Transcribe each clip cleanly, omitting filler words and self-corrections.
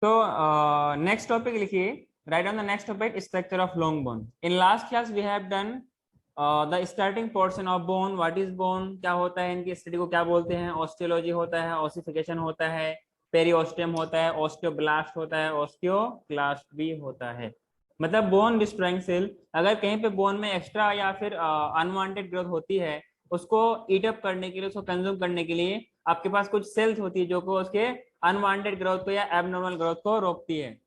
तो next topic लिखिए, write on the next topic structure of long bone. In last class we have done the starting portion of bone. What is bone, क्या होता है, इनकी study को क्या बोलते हैं। ऑस्टियोलॉजी होता है, ऑसिफिकेशन होता है, पेरिओस्टियम होता है, ऑस्टियोब्लास्ट होता है, ऑस्टियोक्लास्ट भी होता है। मतलब बोन डिस्ट्रॉइंग सेल। अगर कहीं पे बोन में एक्स्ट्रा या फिर अनवांटेड ग्रोथ होती है, उसको ईट अप करने के लिए, उसको कंज्यूम करने के लिए आपके पास कुछ सेल्स होती है जो को उसके अनवांटेड ग्रोथ को या एबनॉर्मल ग्रोथ को रोकती है।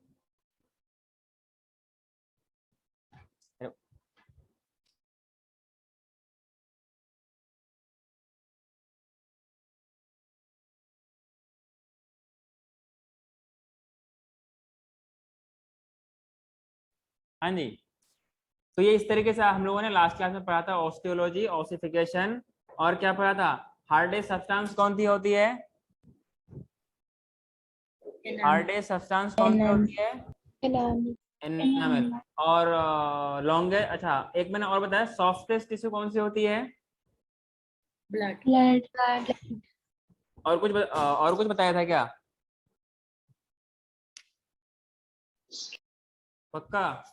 हाँ जी, तो ये इस तरीके से हम लोगों ने लास्ट क्लास में पढ़ा था, ऑस्टियोलॉजी, ऑसिफिकेशन, और क्या पढ़ा था, हार्डेस्ट सब्सटेंस कौन सी होती है, हार्डेस्ट सब्सटेंस कौन सी होती है, एनामेल। और लॉन्गेस्ट, अच्छा एक मैंने और बताया, सॉफ्टेस्ट टिश्यू कौन सी होती है, ब्लड। और कुछ बताया था क्या, पक्का।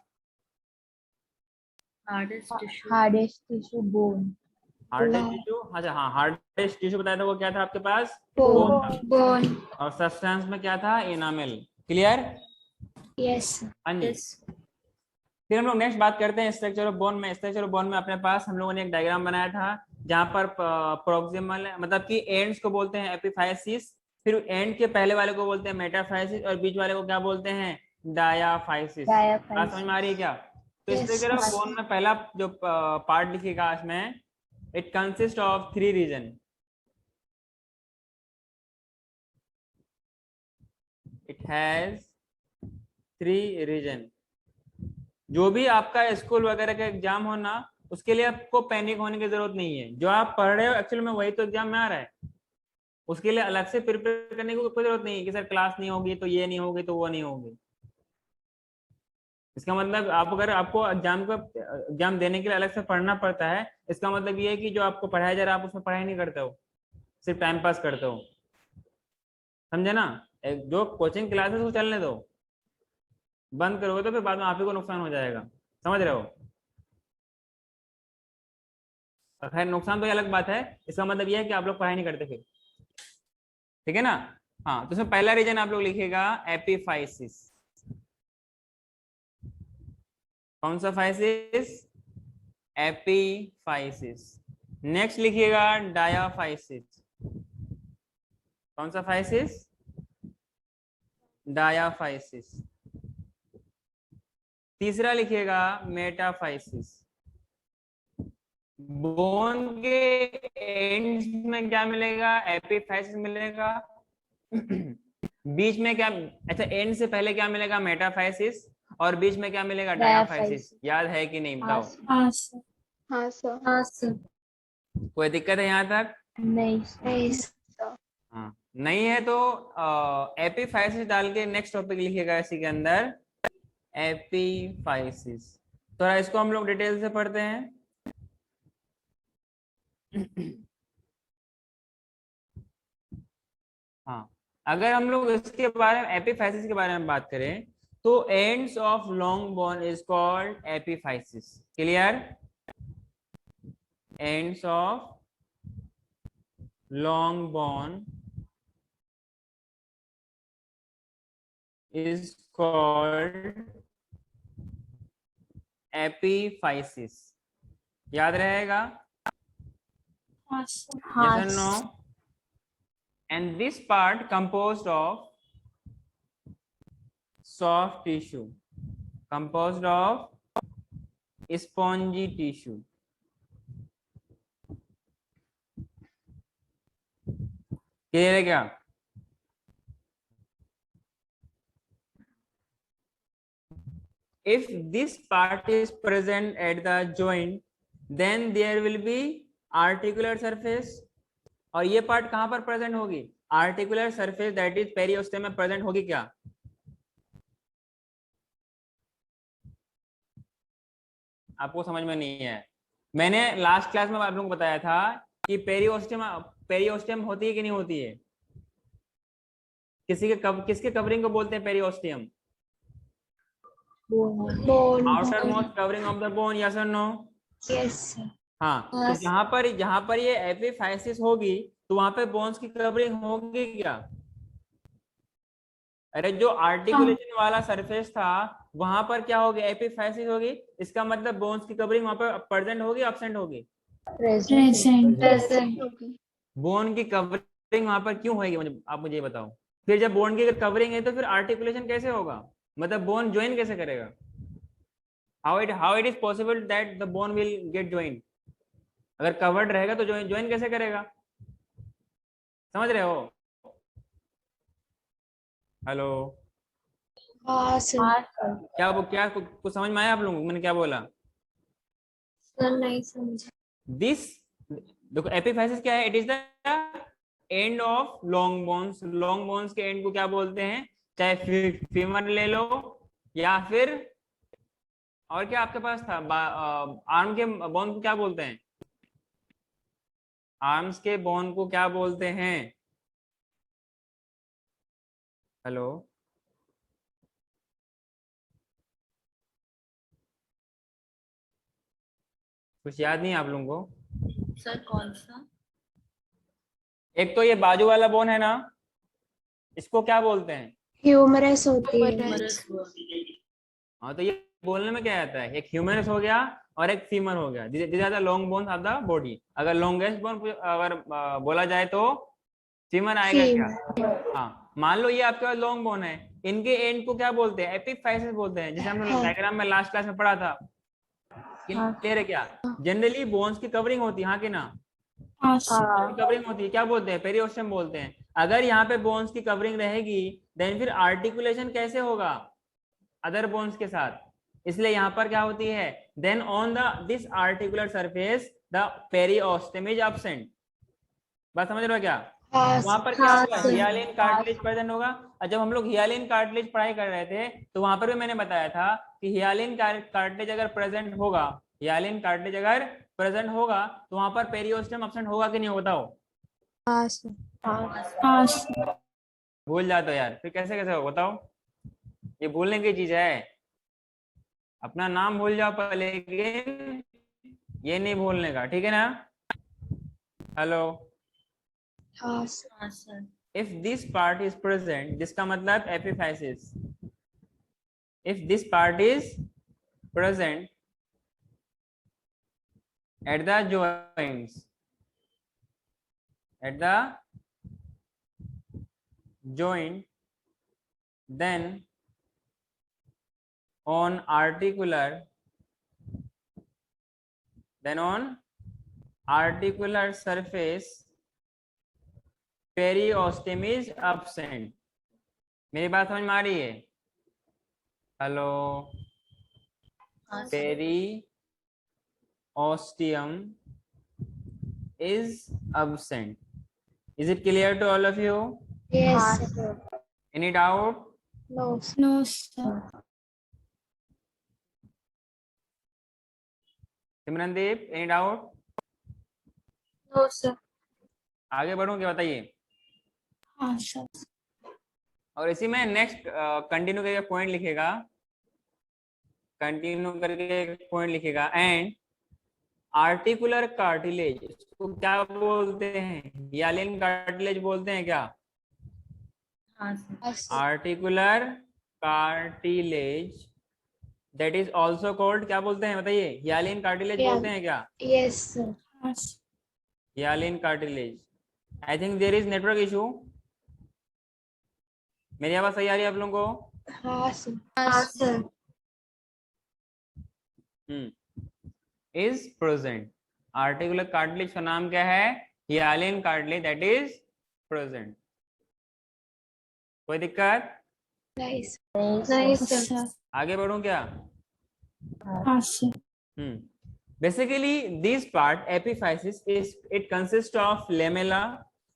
Hardest tissue bone. Hardest tissue, अच्छा हाँ, हार्डेस्ट टिश्यू बताया था, वो क्या था आपके पास, बोन। और सब्सटेंस में क्या था, एनामेल। क्लियर। यस। हाँ जी, फिर हम लोग नेक्स्ट बात करते हैं स्ट्रक्चर ऑफ बोन में। स्ट्रक्चर ऑफ बोन में अपने पास हम लोगों ने एक डायग्राम बनाया था जहां पर प्रोक्सिमल मतलब कि एंड्स को बोलते हैं एपिफाइसिस, फिर एंड के पहले वाले को बोलते हैं मेटाफाइसिस, और बीच वाले को क्या बोलते हैं, डायाफाइसिस। बात समझ में आ रही है क्या। तो स्ट्रक्चर ऑफ बोन में पहला जो पार्ट लिखिएगा इसमें, it consist of 3 region. It has 3 region. जो भी आपका स्कूल वगैरह का एग्जाम हो ना, उसके लिए आपको पैनिक होने की जरूरत नहीं है। जो आप पढ़ रहे हो एक्चुअली में वही तो एग्जाम में आ रहा है, उसके लिए अलग से प्रिपेयर करने की कोई जरूरत नहीं है कि सर क्लास नहीं होगी तो ये नहीं होगी तो वो नहीं होगी। इसका मतलब आप अगर आपको एग्जाम देने के लिए अलग से पढ़ना पड़ता है, इसका मतलब ये है कि जो आपको पढ़ाया जा रहा है आप उसमें पढ़ाई नहीं करते हो, सिर्फ टाइम पास करते हो। समझे ना। जो कोचिंग क्लासेस को चलने दो, बंद करोगे तो फिर बाद में आप ही को नुकसान हो जाएगा। समझ रहे हो। खैर नुकसान तो ये अलग बात है, इसका मतलब ये है कि आप लोग पढ़ाई नहीं करते फिर। ठीक है ना। हाँ, तो इसमें पहला रीजन आप लोग लिखिएगा एपिफाइसिस। कौन सा फाइसिस, एपिफाइसिस। नेक्स्ट लिखिएगा डायाफाइसिस। कौन सा फाइसिस, डायाफाइसिस। तीसरा लिखिएगा मेटाफाइसिस। बोन के एंड्स में क्या मिलेगा, एपिफाइसिस मिलेगा। बीच में क्या, अच्छा एंड से पहले क्या मिलेगा, मेटाफाइसिस, और बीच में क्या मिलेगा, डायाफाइसिस। याद है कि नहीं बताओ। हाँ सर। कोई दिक्कत है यहाँ तक। नहीं। हाँ नहीं है तो एपिफाइसिस डाल के नेक्स्ट टॉपिक लिखिएगा इसी के अंदर, एपिफाइसिस। तो इसको हम लोग डिटेल से पढ़ते हैं। हाँ, अगर हम लोग इसके बारे में, एपिफाइसिस के बारे में बात करें, तो ends of long bone is called epiphysis. Clear. Ends of long bone is called epiphysis. याद रहेगा। Yes or no? And this part composed of soft tissue, composed of spongy tissue. Clear है क्या। If this part is present at the joint, then there will be articular surface. और ये part कहां पर present होगी, articular surface, that is पेरिओस्टेम में present होगी क्या। आपको समझ में नहीं है। मैंने लास्ट क्लास में आप लोगों को बताया था कि पेरिओस्टेम होती है कि नहीं होती है, किसके कवरिंग को बोलते हैं periosteum? Bone. Outer most covering of the bone, yes और नो? Yes, sir. हाँ, तो जहां पर ये एपिफाइसिस होगी तो वहां पे बोन्स की कवरिंग होगी क्या? अरे जो आर्टिकुलेशन वाला सरफेस था वहां पर क्या होगी? एपिफाइसिस होगी। इसका मतलब बोन्स की कवरिंग वहां पर प्रेजेंट होगी, एब्सेंट होगी? Present. बोन की कवरिंग वहां पर क्यों होगी, आप मुझे ये बताओ। फिर जब बोन की कवरिंग है तो फिर आर्टिकुलेशन कैसे होगा? मतलब बोन ज्वाइन कैसे करेगा? How it is possible that the bone will get join? अगर कवर्ड रहेगा तो ज्वाइन कैसे करेगा? समझ रहे हो? हेलो, हाँ सर। क्या कुछ समझ में आया आप लोगों को मैंने क्या बोला? सर नहीं समझा। दिस, देखो एपिफाइसिस क्या है? It is the end of long bones. Long bones के एंड को क्या बोलते हैं? चाहे फीमर ले लो या फिर और क्या आपके पास था, आर्म के बोन को क्या बोलते हैं? आर्म्स के बोन को क्या बोलते हैं? हेलो, कुछ याद नहीं आप लोगों को? सर कौन सा? एक तो ये बाजू वाला बोन है ना, इसको क्या बोलते हैं? ह्यूमरस होती है। ह्यूमरस हुआ। हाँ, तो ये बोलने में क्या आता है? एक ह्यूमरस हो गया और एक फीमर हो गया। This are the long bones of the body. अगर लॉन्गेस्ट बोन अगर बोला जाए तो फीमर आएगा क्या? हाँ, मान लो ये आपके पास लॉन्ग बोन है, इनके एंड को क्या बोलते हैं? एपिफाइसिस बोलते हैं, जैसे हमने डायग्राम में लास्ट क्लास में पढ़ा था। क्लियर है क्या? जनरली बोन्स की कवरिंग होती है, हाँ कि ना? कवरिंग होती है, क्या बोलते हैं? पेरियोस्टियम बोलते हैं। अगर यहाँ पे बोन्स की कवरिंग रहेगी देन फिर आर्टिकुलेशन कैसे होगा अदर बोन्स के साथ? इसलिए यहाँ पर क्या होती है? Then on the this articular surface the periosteum is absent. बात समझ रहे हो क्या? वहां पर क्या होगा? हियालिन कार्टिलेज प्रेजेंट होगा। और जब हम लोग हियालिन कार्टिलेज पढ़ाई कर रहे थे तो वहां पर भी मैंने बताया था कि हियालिन कार्टिलेज अगर प्रेजेंट होगा, हियालिन कार्टिलेज अगर प्रेजेंट होगा तो वहां पर पेरियोस्टियम एब्सेंट होगा कि नहीं होता हो? भूल जाते हो यार, फिर कैसे कैसे हो बताओ? ये भूलने की चीज है। अपना नाम भूल जाओ पहले, लेकिन ये नहीं भूलने का, ठीक है ना? हेलो, हाँ sir. if this part is present, जिसका मतलब epiphysis, if this part is present at the joints, at the joint, then on articular surface periosteum is absent. मेरी बात समझ में आ रही है? Hello, periosteum is absent. Is it clear to all of you? Yes, sir. Any doubt? No, no, sir. Simrandeep, any doubt? No, sir. आगे बढ़ूं क्या, बताइए? हाँ सर। और इसी में नेक्स्ट कंटिन्यू करके पॉइंट लिखेगा, कंटिन्यू करके पॉइंट लिखेगा। एंड आर्टिकुलर कार्टिलेज, इसको क्या बोलते हैं? हियालिन कार्टिलेज बोलते हैं क्या? Articular cartilage that is also called, क्या बोलते हैं बताइए? हियालिन कार्टिलेज बोलते हैं क्या? Yes, sir. Hyaline cartilage. I think there is network issue. मेरी आवाज सही आ रही है आप लोगों को? हाँ सर। हाँ sir. Is present. Articular cartilage का नाम क्या है? हियालिन कार्टिलेज दैट इज प्रेजेंट। कोई दिक्कत? नहीं सर। आगे बढ़ूं क्या? हाँ sir. Basically, this part, epiphysis, it consists of lamella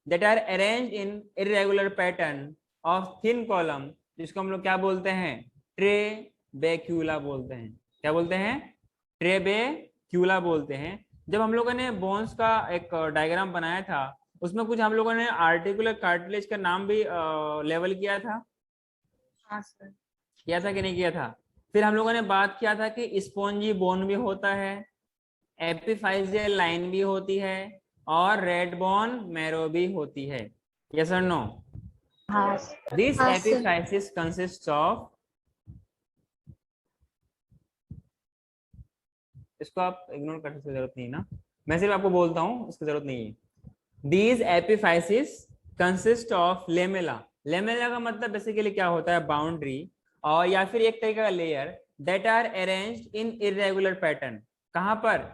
that are arranged in irregular pattern of thin column, जिसको हम लोग क्या बोलते हैं? ट्रेबेक्यूला बोलते हैं। क्या बोलते हैं? ट्रेबेक्यूला बोलते हैं। जब हम लोगों ने बोन्स का एक डायग्राम बनाया था उसमें कुछ हम लोगों ने आर्टिकुलर कार्टिलेज का नाम भी लेवल किया था। हाँ सर। किया था कि नहीं किया था? फिर हम लोगों ने बात किया था कि स्पॉन्जी बोन भी होता है, एपिफाइजियल लाइन भी होती है, और रेड बोन मैरो भी होती है। यस और नो? हाँ दिस हाँ सर। एपिफाइसिस कंसिस्ट ऑफ, इसको आप इग्नोर करने की जरूरत नहीं ना, मैं सिर्फ आपको बोलता हूँ, इसकी जरूरत नहीं है। These epiphyses consist of lamella. Lamella का मतलब बेसिकली क्या होता है? बाउंड्री, और या फिर एक तरीके का layer that are arranged in irregular pattern. कहाँ पर?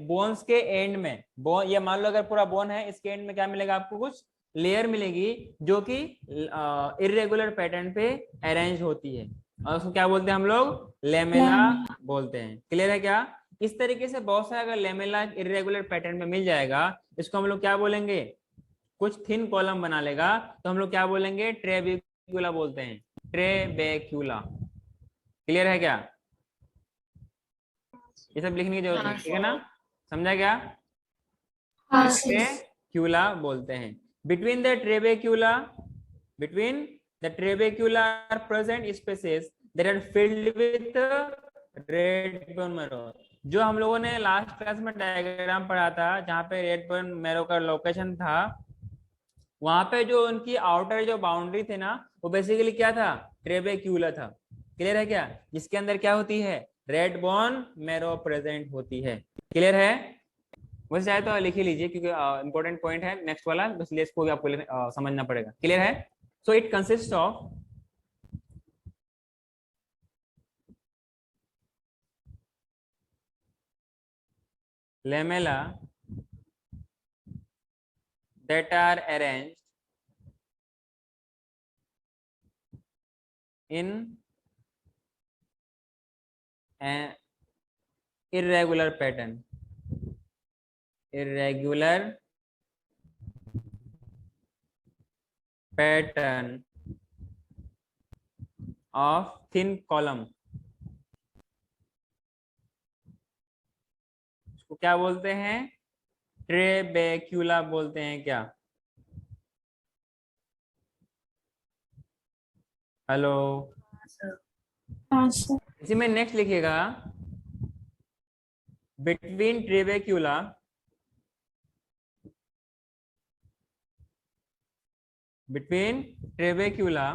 बोन्स के एंड में। बोन, ये मान लो अगर पूरा बोन है, इसके एंड में क्या मिलेगा आपको? कुछ लेयर मिलेगी जो कि इरेगुलर पैटर्न पे अरेंज होती है, और उसको क्या बोलते हैं हम लोग? लेमेला बोलते हैं। क्लियर है क्या? इस तरीके से बहुत सारा अगर लेमेला इरेगुलर पैटर्न में मिल जाएगा, इसको हम लोग क्या बोलेंगे? कुछ थिन कॉलम बना लेगा तो हम लोग क्या बोलेंगे? ट्रेबेक्यूला बोलते हैं, ट्रेबेक्यूला। क्लियर है क्या? ये सब लिखने की जरूरत नहीं, ठीक है ना? समझा क्या? हाँ सर। ट्रेबेक्यूला बोलते हैं। Between the trabecula, between the trabecula are present spaces that are filled with red bone marrow. जो हम लोगों ने लास्ट क्लास में डायग्राम पढ़ा था, जहाँ पे रेड बोन मैरो का लोकेशन था, वहां पे जो उनकी आउटर जो बाउंड्री थे ना, वो बेसिकली क्या था? ट्रेबेक्यूला था। क्लियर है क्या? जिसके अंदर क्या होती है? रेड बोन मैरो प्रेजेंट होती है। क्लियर है? वैसे चाहे तो लिख ही लीजिए, क्योंकि इंपॉर्टेंट पॉइंट है नेक्स्ट वाला, इसलिए इसको भी आपको समझना पड़ेगा। क्लियर है? So it consist of lamella that are arranged in an irregular pattern, irregular pattern of thin column. इसको क्या बोलते हैं? ट्रेबेक्यूला बोलते हैं क्या? हेलो? हाँ सर। इसी में नेक्स्ट लिखिएगा, between ट्रेबेक्यूला, between trabecula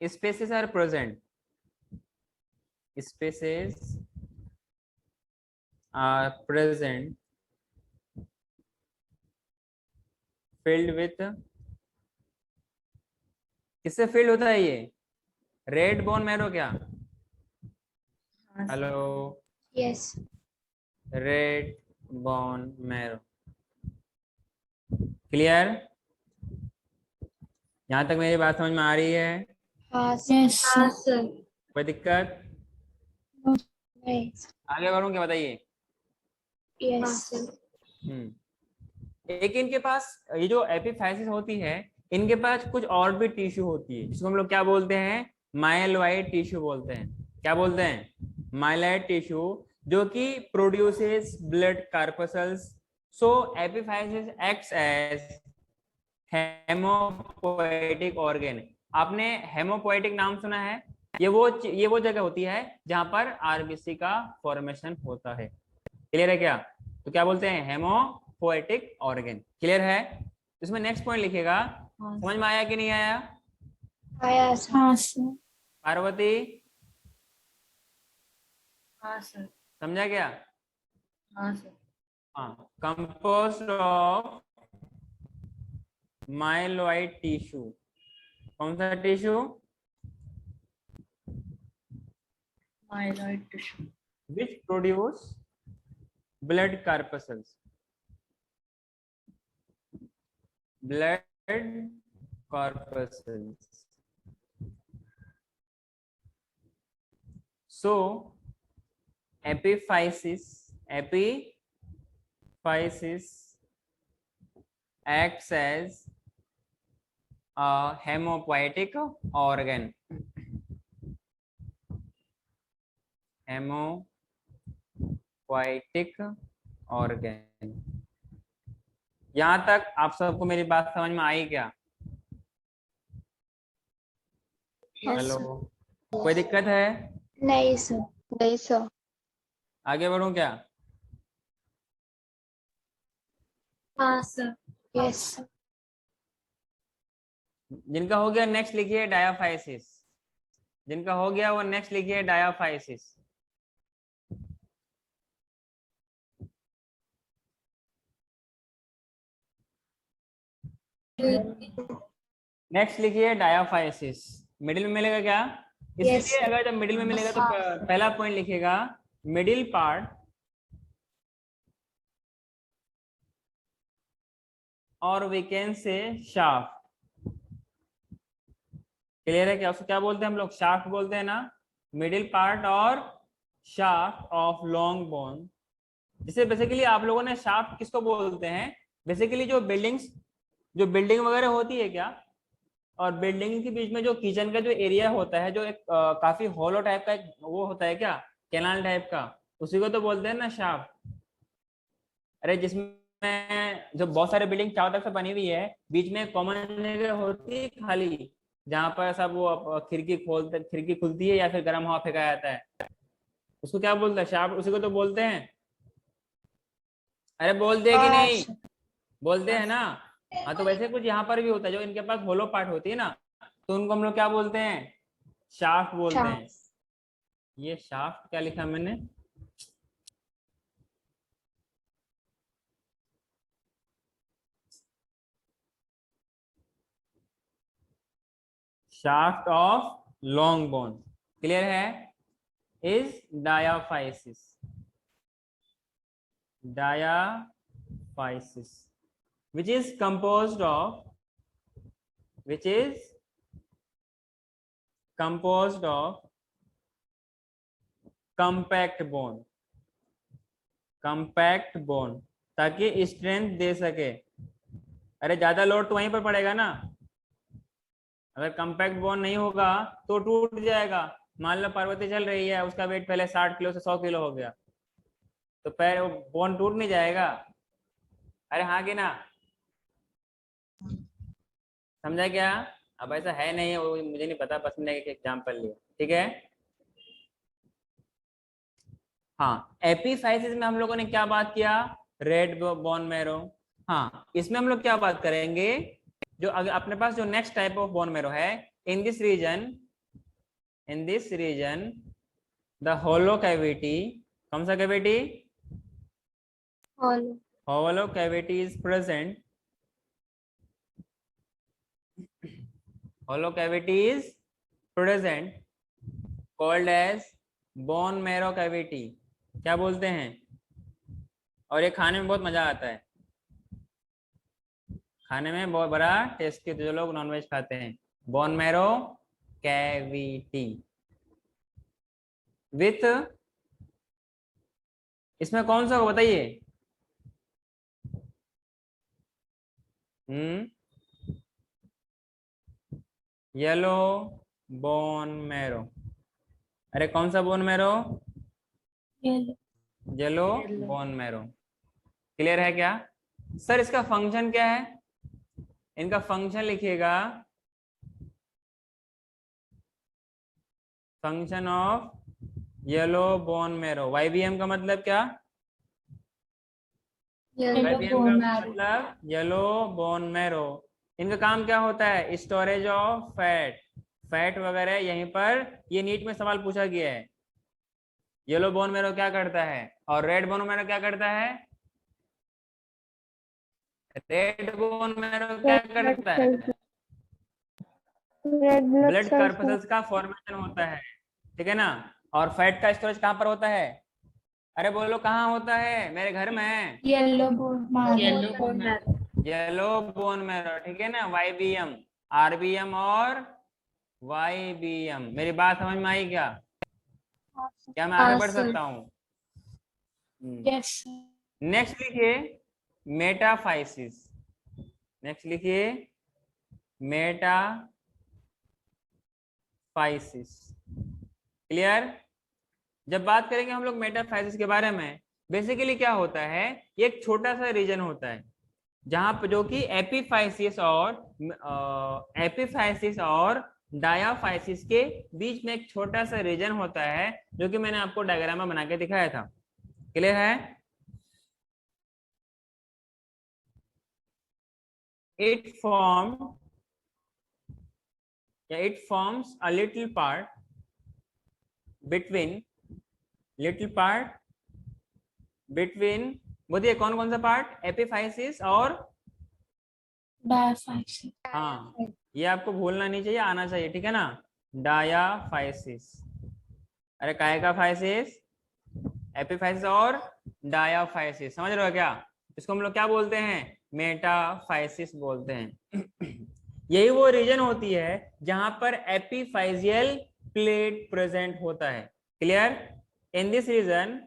spaces are present, spaces are present filled with, किससे फिल्ड होता है ये? रेड बोन मैरो क्या? Hello? Yes. Red bone marrow. Clear? यहाँ तक मेरी बात समझ में आ रही है? हाँ सर। कोई दिक्कत? नहीं। आगे बढ़ूं क्या, बताइए? यस। एक इनके पास ये जो एपिफाइसिस होती है, इनके पास कुछ और भी टिश्यू होती है, जिसको हम लोग क्या बोलते हैं? माइलॉइड टिश्यू बोलते हैं। क्या बोलते हैं? माइलॉइड टिश्यू, जो कि प्रोड्यूसेस ब्लड कार्पसल्स। सो epiphysis acts as haemopoietic organ. आपने हेमोपोएटिक नाम सुना है? ये वो जगह होती है जहां पर आरबीसी का फॉर्मेशन होता है। क्लियर है क्या? तो क्या बोलते हैं? Haemopoietic organ. क्लियर है? इसमें नेक्स्ट पॉइंट लिखिएगा। समझ में आया कि नहीं आया? आया सर। हाँ सर। पार्वती, हाँ सर। समझा क्या? हाँ सर। हाँ, कंपोज्ड ऑफ माइलॉइड टिश्यू। कौन सा tissue? Myeloid tissue. Which produce blood corpuscles, blood corpuscles. So epiphysis acts as a hemopoietic organ. Hemopoietic organ. यहां तक आप सबको मेरी बात समझ में आई क्या? Yes, hello, sir. कोई दिक्कत है? नहीं सर। नहीं सर। आगे बढ़ूं क्या? हाँ सर। Yes sir. जिनका हो गया नेक्स्ट लिखिए डायाफाइसिस। जिनका हो गया वो नेक्स्ट लिखिए डायाफाइसिस। नेक्स्ट लिखिए डायाफाइसिस। मिडिल में मिलेगा क्या? Yes, इसलिए sir. अगर जब मिडिल में मिलेगा तो पहला पॉइंट लिखिएगा मिडिल पार्ट और we can say shaft. Clear है क्या? उसको क्या बोलते हैं हम लोग? शाफ्ट बोलते हैं ना। मिडिल पार्ट और शाफ्ट ऑफ लॉन्ग बोन। जिसे बेसिकली आप लोगों ने शाफ्ट किसको बोलते हैं? बेसिकली जो बिल्डिंग वगैरह होती है क्या, और बिल्डिंग के बीच में जो किचन का जो एरिया होता है, जो एक काफी हॉलो टाइप का एक वो होता है क्या, कैनाल टाइप का, उसी को तो बोलते हैं ना शाफ्ट। अरे जिसमें जो बहुत सारे बिल्डिंग चारों तरफ से बनी हुई है, बीच में कॉमन जगह होती है खाली, जहां पर सब वो खिड़की खुलती है या फिर गर्म हवा फेंका जाता है, उसको क्या बोलते हैं? शाफ्ट। उसी को तो बोलते हैं। अरे बोलते हैं कि हाँ नहीं? सर। बोलते हैं ना। हाँ, तो वैसे कुछ यहाँ पर भी होता है, जो इनके पास होलो पार्ट होती है ना, तो उनको हम लोग क्या बोलते हैं? शाफ्ट बोलते हैं। ये शाफ्ट क्या लिखा मैंने? Shaft of long bone. Clear है? Is diaphysis. Diaphysis which is composed of compact bone, ताकि स्ट्रेंथ दे सके। अरे ज्यादा लोड तो वहीं पर पड़ेगा ना। अगर कंपैक्ट बोन नहीं होगा तो टूट जाएगा। मान लो पार्वती चल रही है, उसका वेट पहले 60 किलो से 100 किलो हो गया, तो पैर बोन टूट नहीं जाएगा? अरे हाँ कि ना? समझा क्या? अब ऐसा है नहीं, वो मुझे नहीं पता, बस मैंने एक एग्जाम्पल लिया। ठीक है। हाँ, एपिफाइसिस में हम लोगों ने क्या बात किया? Red bone marrow. हाँ, इसमें हम लोग क्या बात करेंगे? जो अगर अपने पास जो next type of bone marrow है, in this region the hollow cavity. कौन सा cavity? Hollow cavity is present. Hollow cavity is present, called as bone marrow cavity. क्या बोलते हैं? और ये खाने में बहुत मजा आता है, खाने में बहुत बड़ा टेस्टी, जो लोग नॉनवेज खाते हैं। बोन मैरो कैविटी विथ, इसमें कौन सा होगा बताइए? Yellow bone marrow. अरे कौन सा bone marrow? Yellow bone marrow. Clear है क्या? सर इसका फंक्शन क्या है? इनका फंक्शन लिखिएगा, function of yellow bone marrow. YBM का मतलब क्या? वाईबीएम का मतलब येलो बोन मैरो। इनका काम क्या होता है? स्टोरेज ऑफ फैट वगैरह यहीं पर, ये नीट में सवाल पूछा गया है। येलो बोन मैरो क्या करता है और रेड बोन मैरो क्या करता है? रेड बोन मैरो क्या करता है? रेड ब्लड कॉर्पसेल्स का फॉर्मेशन होता है, ठीक है ना। और फैट का स्टोरेज कहाँ पर होता है? अरे बोलो कहाँ होता है? मेरे घर में है yellow bone yellow bone marrow, ठीक है ना। वाईबीएम, आरबीएम और वाईबीएम। मेरी बात समझ में आई क्या? क्या मैं आगे बढ़ सकता हूँ? यस। नेक्स्ट लिखिए मेटाफाइसिस। नेक्स्ट लिखिए मेटाफाइसिस। क्लियर? जब बात करेंगे हम लोग मेटाफाइसिस के बारे में, बेसिकली क्या होता है, ये एक छोटा सा रीजन होता है जहां पर जो कि एपिफाइसिस और डायाफाइसिस के बीच में एक छोटा सा रीजन होता है, जो कि मैंने आपको डायग्राम में बना के दिखाया था। क्लियर है? It forms a little part between बोलिए कौन कौन सा पार्ट, एपिफाइसिस और डायफाइसिस। हाँ, ये आपको भूलना नहीं चाहिए, आना चाहिए, ठीक है ना। डायाफाइसिस, अरे काय का फाइसिस, एपिफाइसिस और डायाफाइसिस, समझ रहे हो क्या? इसको हम लोग क्या बोलते हैं, मेटाफाइसिस बोलते हैं। यही वो रीजन होती है जहां पर एपिफाइजियल प्लेट प्रेजेंट होता है। क्लियर? इन दिस रीजन,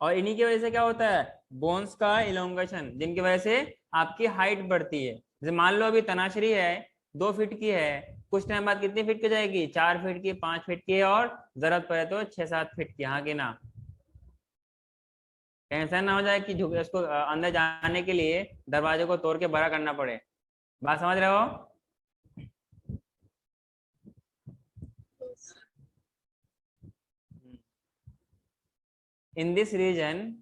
और इन्हीं की वजह से क्या होता है, बोन्स का इलोंगेशन, जिनकी वजह से आपकी हाइट बढ़ती है। जैसे मान लो अभी तनाश्री है 2 फीट की है, कुछ टाइम बाद कितनी फीट की जाएगी, 4 फीट की, 5 फीट की, और जरूरत पड़े तो 6-7 फीट की। हाँ कि ना? टेंशन ना हो जाए कि झुक इसको अंदर जाने के लिए दरवाजे को तोड़ के बड़ा करना पड़े। बात समझ रहे हो? इन दिस रीजन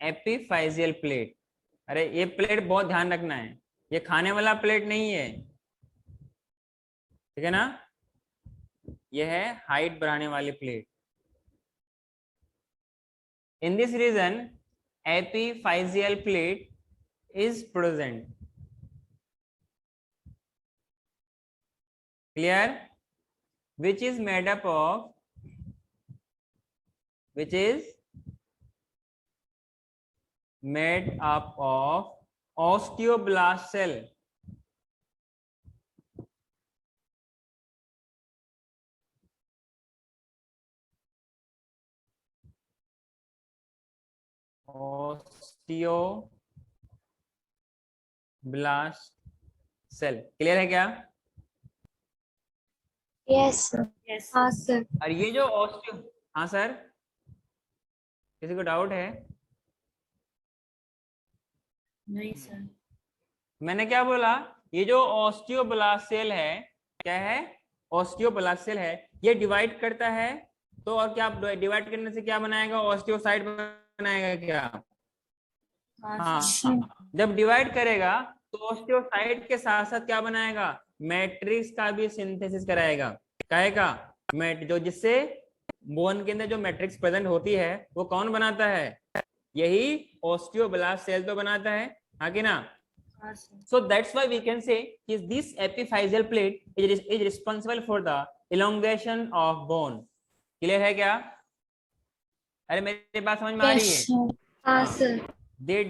एपिफाइजियल प्लेट, अरे ये प्लेट बहुत ध्यान रखना है, ये खाने वाला प्लेट नहीं है, ठीक है ना, ये है हाइट बढ़ाने वाली plate. In this region epiphyseal plate is present. Clear? which is made up of which is made up of osteoblast cell, osteoblast cell। Clear है क्या? Yes sir. हाँ सर। और ये जो ऑस्टियो, हाँ सर, किसी को डाउट है? नहीं सर। मैंने क्या बोला, ये जो ऑस्टियोब्लास्ट सेल है, क्या है, ऑस्टियोब्लास्ट सेल है, ये डिवाइड करता है, तो और क्या डिवाइड करने से क्या बनाएगा, ऑस्टियोसाइट बनाएगा क्या? हाँ, जब डिवाइड करेगा तो ऑस्टियोसाइट के साथ साथ क्या बनाएगा, मैट्रिक्स का भी सिंथेसिस कराएगा। काहे का? जो जिससे बोन के अंदर जो मैट्रिक्स प्रेजेंट होती है वो कौन बनाता है, यही ऑस्टियोब्लास्ट सेल तो बनाता है। हाँ कि ना? So that's why we can say is this epiphyseal plate is responsible for the elongation of bone। Clear है क्या? अरे मेरी बात समझ में आ रही है? Yes sir. हाँ sir. they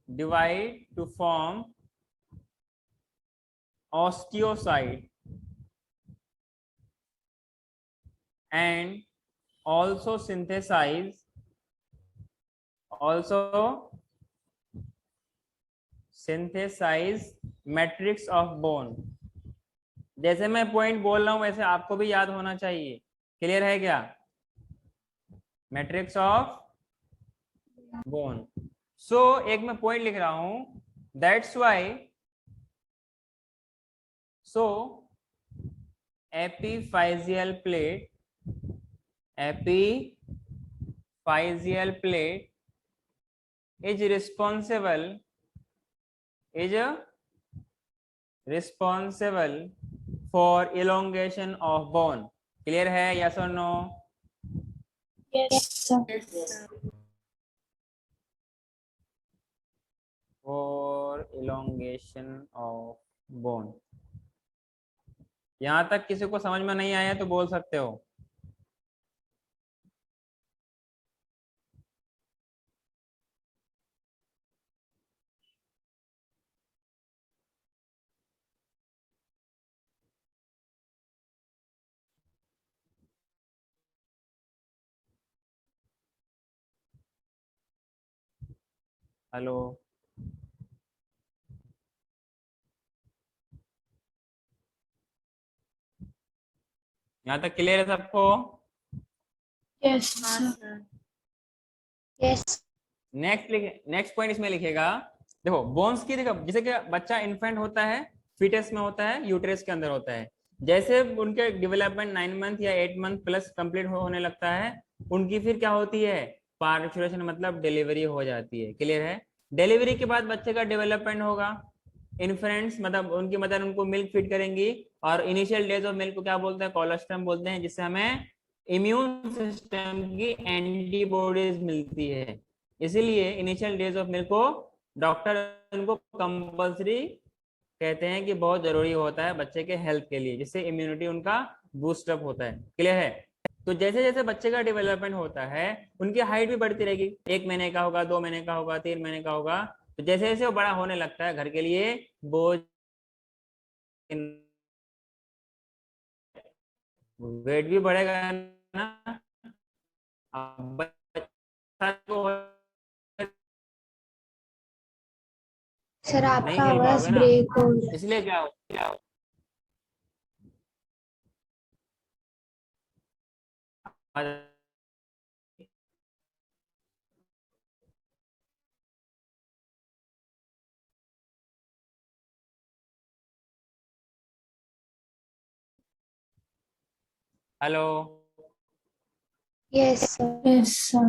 divide to form osteocyte and also synthesize matrix of bone। जैसे मैं पॉइंट बोल रहा हूं वैसे आपको भी याद होना चाहिए। क्लियर है क्या? Matrix of bone. सो एक मैं पॉइंट लिख रहा हूं, that's why so epiphyseal plate is responsible for elongation of bone। Clear है, yes or no? Yes sir. for elongation of bone। यहां तक किसी को समझ में नहीं आया तो बोल सकते हो। हेलो। यहाँ तक क्लियर है सबको? Yes, sir. Yes. Next point इसमें लिखेगा, देखो बोन्स की, देखो जैसे कि बच्चा इन्फेंट होता है, फीटस में होता है, यूट्रस के अंदर होता है, जैसे उनके डेवलपमेंट 9 मंथ या 8 मंथ प्लस कंप्लीट होने लगता है, उनकी फिर क्या होती है, पार्चुरेशन मतलब डिलीवरी हो जाती है। क्लियर है? डिलीवरी के बाद बच्चे का डेवलपमेंट होगा, इन्फेंट्स मतलब उनकी मदर उनको मिल्क फीड करेंगी, और इनिशियल डेज ऑफ मिल्क को क्या बोलते हैं, कोलोस्ट्रम बोलते हैं, जिससे हमें इम्यून सिस्टम की एंटीबॉडीज मिलती है। इसीलिए इनिशियल डेज ऑफ मिल्क को डॉक्टर उनको कंपल्सरी कहते हैं कि बहुत जरूरी होता है बच्चे के हेल्थ के लिए, जिससे इम्यूनिटी उनका बूस्टअप होता है। क्लियर है? तो जैसे जैसे बच्चे का डेवलपमेंट होता है, उनकी हाइट भी बढ़ती रहेगी, 1 महीने का होगा, 2 महीने का होगा, 3 महीने का होगा, तो जैसे जैसे वो बड़ा होने लगता है, घर के लिए बोझ, वेट भी बढ़ेगा ना। अब बच्चा को सर नहीं आपका हिल आवाज पाओगे ना, ब्रेक हो रहा है। इसलिए क्या hello? Yes, sir. Yes, sir.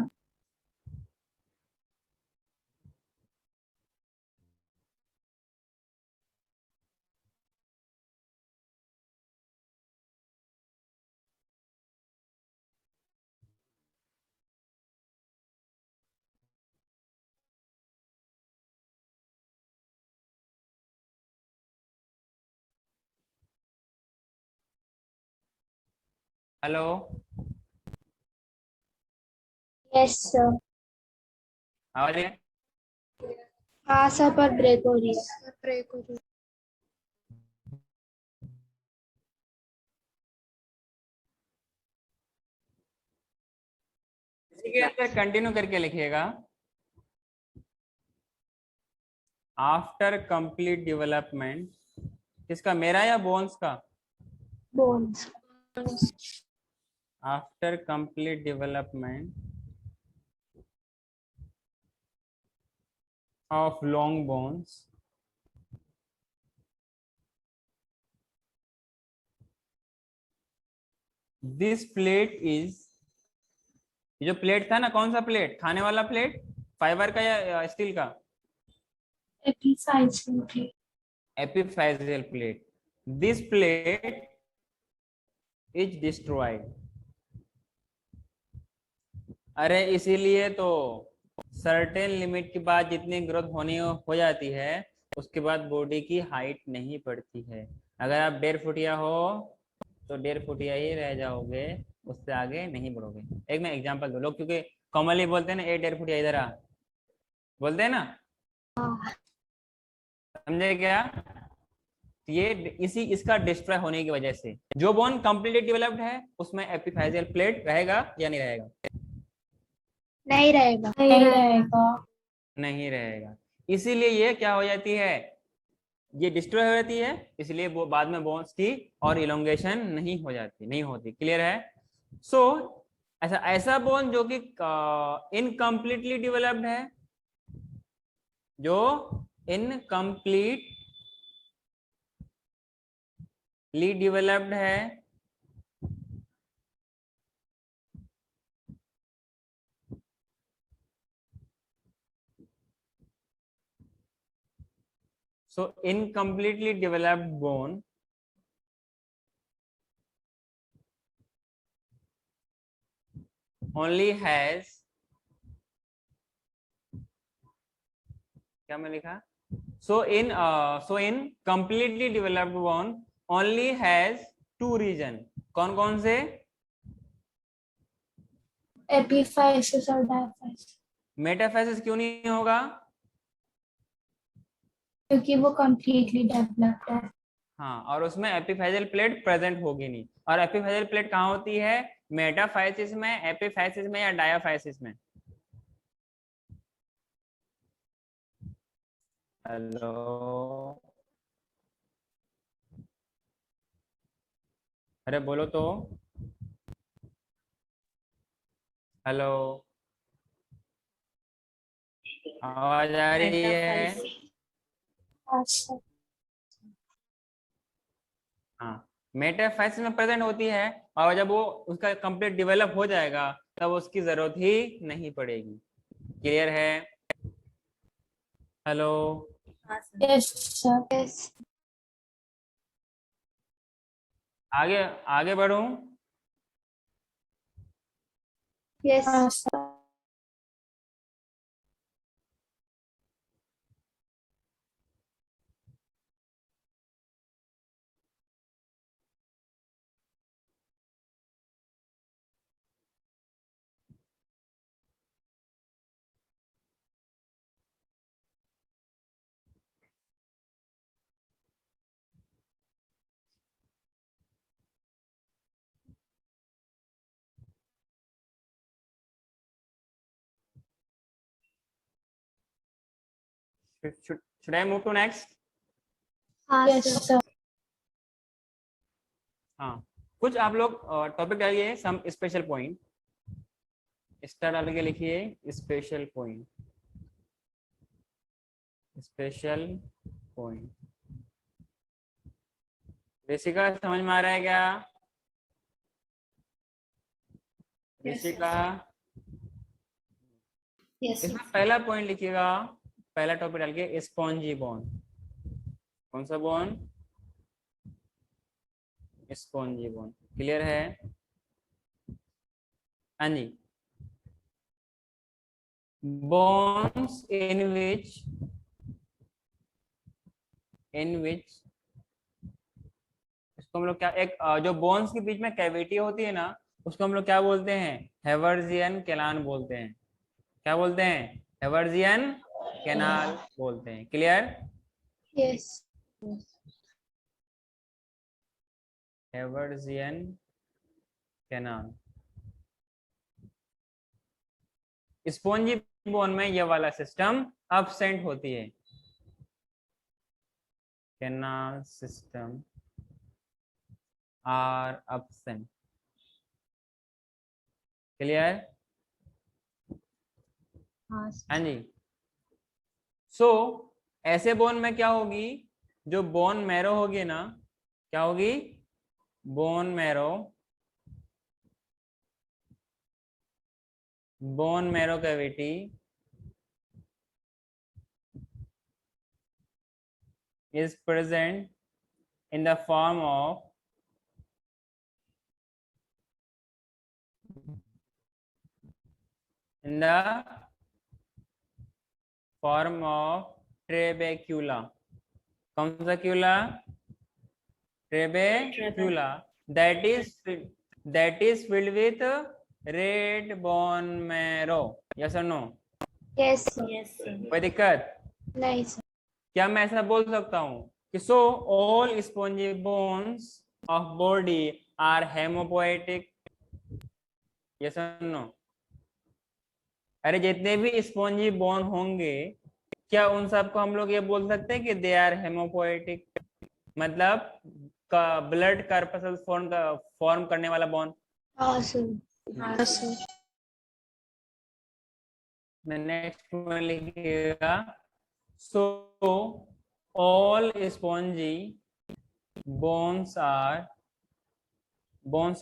Hello? Yes, sir. आवाज है? हाँ सर, पर ब्रेक हो रही है। ब्रेक हो रही है। इसी के अंदर कंटिन्यू करके लिखिएगा, आफ्टर कंप्लीट डेवलपमेंट, किसका, मेरा या बोन्स का? Bones. After complete development of long bones, this plate is, जो प्लेट था ना, कौन सा प्लेट, खाने वाला प्लेट, फाइबर का या स्टील का? Epiphyseal. Epiphyseal plate, this plate is destroyed. अरे इसीलिए तो सर्टेन लिमिट के बाद जितनी ग्रोथ होनी हो जाती है, उसके बाद बॉडी की हाइट नहीं बढ़ती है। अगर आप 1.5 फुटिया हो तो 1.5 फुटिया ही रह जाओगे, उससे आगे नहीं बढ़ोगे। एक मैं एग्जांपल दूं, लोग क्योंकि कॉमनली बोलते हैं ना, 1.5 फुटिया इधर आ, बोलते हैं ना, हाँ। समझे क्या? ये इसी इसका डिस्ट्रॉय होने की वजह से, जो बोन कंप्लीटली डेवलप्ड है उसमें एपिफाइजियल प्लेट रहेगा या नहीं रहेगा? नहीं रहेगा। नहीं रहेगा। नहीं रहेगा। इसीलिए ये क्या हो जाती है, ये डिस्ट्रॉय हो जाती है, इसलिए वो बाद में बोन्स की और इलोंगेशन नहीं हो जाती, नहीं होती। क्लियर है? सो ऐसा ऐसा बोन जो कि इनकम्प्लीटली डेवलप्ड है, जो इनकम्प्लीटली डेवलप्ड है, so incompletely developed bone only has, क्या मैं लिखा, so in completely developed bone only has 2 region, कौन कौन से? एपिफाइसिस और डायफाइसिस। मेटाफेसिस क्यों नहीं होगा? क्योंकि वो कंप्लीटली डेवलप्ड है। हाँ, और उसमें एपिफेजियल प्लेट प्रेजेंट होगी नहीं। और एपिफेजियल प्लेट कहाँ होती है, मेटाफाइसिस में, एपिफाइसिस में या डायाफाइसिस में? हेलो? अरे बोलो तो, हेलो, आवाज आ रही है? हाँ सर। हाँ, मेटाफेज में प्रेजेंट होती है, और जब वो उसका कंप्लीट डेवलप हो जाएगा तब उसकी जरूरत ही नहीं पड़ेगी। क्लियर है? Hello, yes sir. यस। आगे आगे बढ़ूं? यस। हाँ sir. should I move to next? हाँ सर। हाँ, कुछ आप लोग टॉपिक डालिए, सम स्पेशल पॉइंट, स्टार डाल के लिखिए special point, special point. Rishika समझ में आ रहा है क्या? ऋषिका, यस इसमें पहला पॉइंट लिखिएगा, पहला टॉपिक डाल के स्पॉन्जी बोन। कौन सा बोन? Spongy bone. क्लियर है? हाँ जी। बोन्स इन विच इसको हम लोग क्या, एक जो बोन्स के बीच में कैविटी होती है ना, उसको हम लोग क्या बोलते हैं? हेवर्जियन कैनाल बोलते हैं। क्या बोलते हैं? हेवर्जियन कैनाल बोलते हैं। Clear? Yes. Haversian canal. Spongy bone में ये वाला सिस्टम absent होती है, canal system are absent। Clear? हाँ जी। सो ऐसे बोन में क्या होगी, जो बोन मैरो होगी ना, क्या होगी? Bone marrow, bone marrow cavity is present in the form of ट्रेबेक्यूला। कौन सा क्यूला? ट्रेबेक्यूला। that is filled with red bone marrow। yes or no? Yes. Yes. कोई दिक्कत? नहीं सर। क्या मैं ऐसा बोल सकता हूँ कि so all spongy bones of body are hemopoietic? Yes और नो? अरे जितने भी स्पॉन्जी बोन होंगे, क्या उन सबको हम लोग ये बोल सकते हैं कि दे आर हेमोपोएटिक? मतलब का ब्लड कार्पसल फॉर्म करने वाला बोन। हाँ सर। हाँ सर। नेक्स्ट में लिखिएगा, so all spongy bones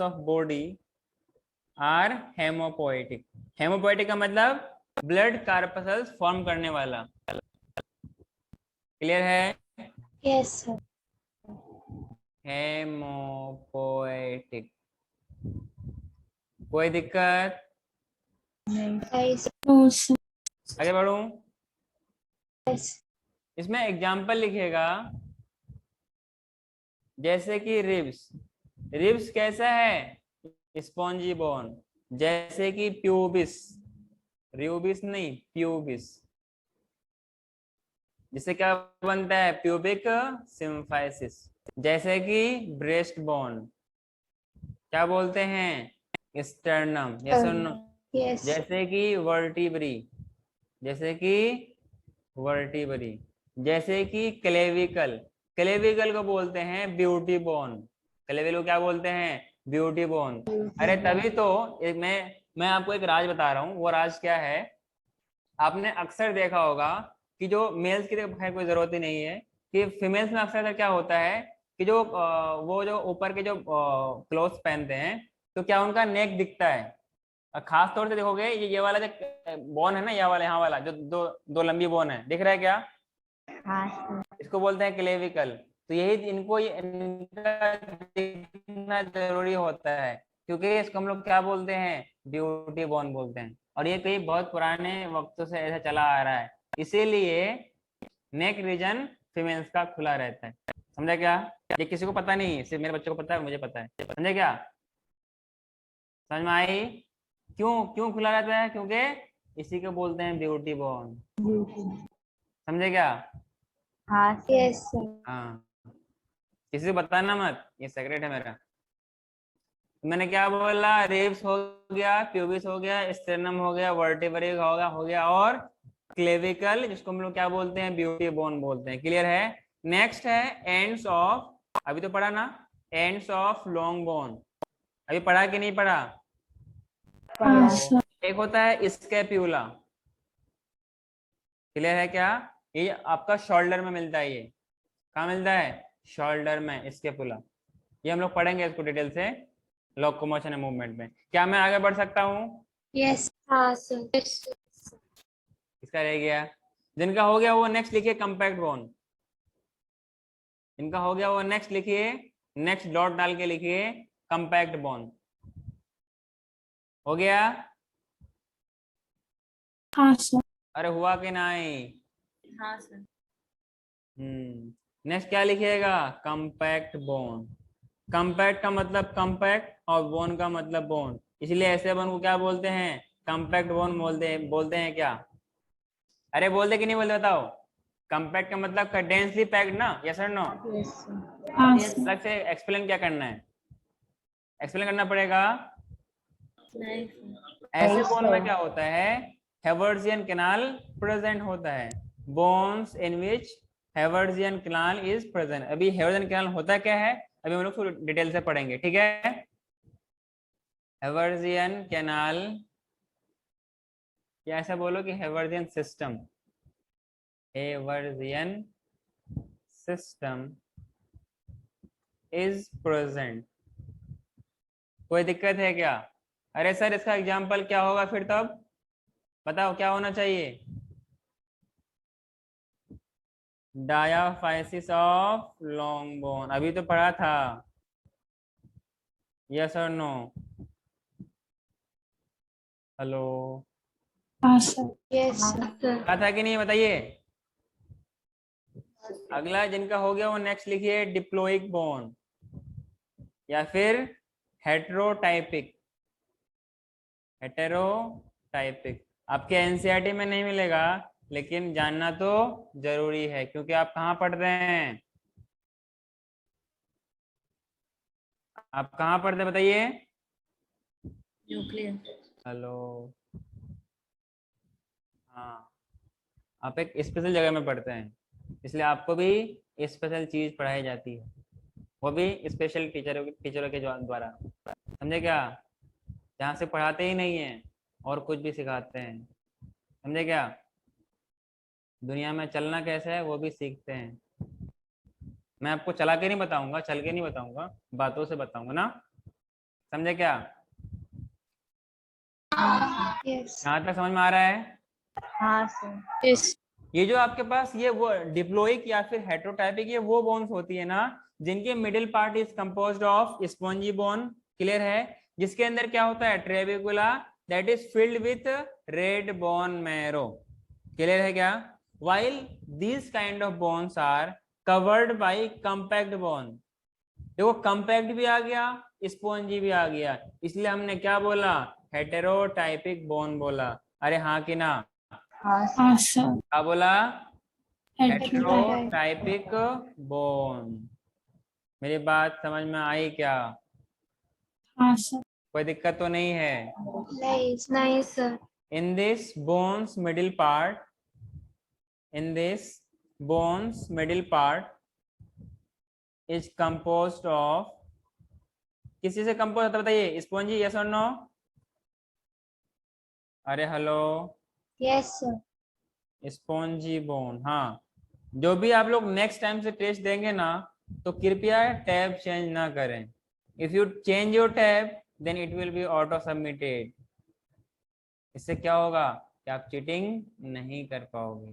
of body are hemopoietic. Hemopoietic का मतलब ब्लड कार्पसल्स फॉर्म करने वाला। क्लियर है? Yes sir. हेमोपोएटिक। कोई दिक्कत? नहीं सर। आगे बढ़ूं? यस। इसमें एग्जाम्पल लिखिएगा, जैसे कि रिब्स। रिब्स कैसा है? Spongy bone. जैसे कि प्यूबिस, रिब्स नहीं प्यूबिस। जिससे क्या बनता है? Pubic symphysis. जैसे कि ब्रेस्ट बोन, क्या बोलते हैं? स्टर्नम। यस और नो? यस। जैसे कि वर्टिब्री, जैसे कि वर्टिब्री। जैसे कि क्लेविकल, क्लेविकल को बोलते हैं ब्यूटी बोन। क्लेविकल को क्या बोलते हैं? Beauty bone. अरे तभी तो मैं आपको एक राज बता रहा हूँ। वो राज क्या है? आपने अक्सर देखा होगा कि जो मेल्स की तो खैर कोई जरूरत ही नहीं है, कि फीमेल्स में अक्सर क्या होता है कि जो वो जो ऊपर के जो क्लोथ्स पहनते हैं तो क्या उनका नेक दिखता है। खास तौर से देखोगे ये वाला जो बोन है ना, ये वाला, यहाँ वाला जो दो दो लंबी बोन है, दिख रहा है क्या? हाँ इसको बोलते हैं क्लेविकल। तो यही इनका दिखना जरूरी होता है, क्योंकि इसको हम लोग क्या बोलते हैं? ब्यूटी बोन बोलते हैं। और ये कई बहुत पुराने वक्तों से ऐसा चला आ रहा है, इसीलिए नेक रीजन फीमेल्स का खुला रहता है। समझा क्या? ये किसी को पता नहीं है, सिर्फ मेरे बच्चों को पता है, मुझे पता है। समझे क्या? समझ में आई? क्यों क्यों खुला रहता है? क्योंकि इसी को बोलते हैं ब्यूटी बोन। समझे क्या? हाँ यस सर। हाँ, किसी को बताना मत, ये सेक्रेट है मेरा। मैंने क्या बोला? रिब्स हो गया, प्यूबिस हो गया, स्टेर्नम हो गया, वर्टिब्रे हो गया और क्लेविकल, जिसको हम लोग क्या बोलते हैं? ब्यूटी बोन बोलते हैं। क्लियर है? नेक्स्ट है एंड्स ऑफ, अभी तो पढ़ा ना, एंड्स ऑफ लॉन्ग बोन। अभी पढ़ा कि नहीं पढ़ा? एक होता है स्कैप्यूला। क्लियर है क्या? ये आपका शोल्डर में मिलता है। ये कहाँ मिलता है? शोल्डर में, स्कैपुला। ये हम लोग पढ़ेंगे इसको डिटेल से लोकोमोशन एंड मूवमेंट में। क्या मैं आगे बढ़ सकता हूँ? यस हाँ सर। इसका रह गया। जिनका हो गया वो नेक्स्ट लिखिए कंपैक्ट बोन। इनका हो गया वो नेक्स्ट लिखिए, नेक्स्ट डॉट डाल के लिखिए कंपैक्ट बोन। हो गया? हाँ सर। अरे हुआ कि नहीं? हाँ सर। नेक्स्ट क्या लिखिएगा? Compact bone. कंपैक्ट का मतलब कंपैक्ट और बोन का मतलब बोन, इसलिए ऐसे बोन को क्या बोलते हैं? कंपैक्ट बोन बोलते हैं क्या? अरे बोलते कि नहीं बोलते बताओ? कंपैक्ट का मतलब डेंसली पैक्ड ना, यस और नो? Yes sir. अलग से एक्सप्लेन क्या करना है? एक्सप्लेन करना पड़ेगा। ऐसे बोन में क्या होता है? हेवर्जियन कैनाल प्रेजेंट होता है। Bones in which haversian canal is present. अभी हेवर्जियन कैनाल होता क्या है अभी हम लोग डिटेल से पढ़ेंगे, ठीक है? हेवर्जियन कैनाल, या ऐसा बोलो कि हेवर्जियन सिस्टम, हेवर्जियन सिस्टम इज प्रेजेंट। कोई दिक्कत है क्या? अरे सर इसका एग्जांपल क्या होगा फिर? तब बताओ क्या होना चाहिए? डायाफाइसिस ऑफ लॉन्ग बोन, अभी तो पढ़ा था। यस और नो? हेलो? हाँ सर। Yes sir. पढ़ा था कि नहीं बताइए? अगला जिनका हो गया वो नेक्स्ट लिखिए डिप्लोइक बोन या फिर हेटेरोटाइपिक। हेटेरोटाइपिक आपके एनसीईआरटी में नहीं मिलेगा, लेकिन जानना तो जरूरी है, क्योंकि आप कहाँ पढ़ रहे हैं? आप कहाँ पढ़ते हैं बताइए? न्यूक्लियर। हेलो? हाँ, आप एक स्पेशल जगह में पढ़ते हैं, इसलिए आपको भी स्पेशल चीज पढ़ाई जाती है, वो भी स्पेशल टीचरों के द्वारा। समझे क्या? जहाँ से पढ़ाते ही नहीं है और कुछ भी सिखाते हैं। समझे क्या? दुनिया में चलना कैसे है वो भी सीखते हैं। मैं आपको चला के नहीं बताऊंगा, चल के नहीं बताऊंगा, बातों से बताऊंगा ना। समझे क्या? यस। यहाँ तक समझ में आ रहा है? हाँ सर। यस। ये जो आपके पास ये वो डिप्लोइक या फिर हेटेरोटाइपिक, ये वो बोन्स होती है ना जिनके middle part is composed of spongy bone. Clear है? जिसके अंदर क्या होता है? Trabecula that is filled with red bone marrow. Clear है क्या? while these kind of bones are covered by compact bone। देखो कंपैक्ट भी आ गया, स्पॉन्जी भी आ गया, इसलिए हमने क्या बोला? हेटेरोटाइपिक बोन बोला। अरे हाँ कि ना? हाँ सर। क्या बोला? हेटेरोटाइप। हेटेरोटाइपिक बोन। मेरी बात समझ में आई क्या? हाँ सर। कोई दिक्कत तो नहीं है? नहीं नहीं sir. In this bones middle part, in this bones middle part is composed of किसी से कंपोज होता है बताइए, स्पॉन्जी, यस और नो? अरे hello, Yes, sir. Spongy bone, हाँ। जो भी आप लोग नेक्स्ट टाइम से टेस्ट देंगे ना, तो कृपया टैब चेंज ना करें। If you change your tab then it will be auto submitted. इससे क्या होगा कि आप चीटिंग नहीं कर पाओगे।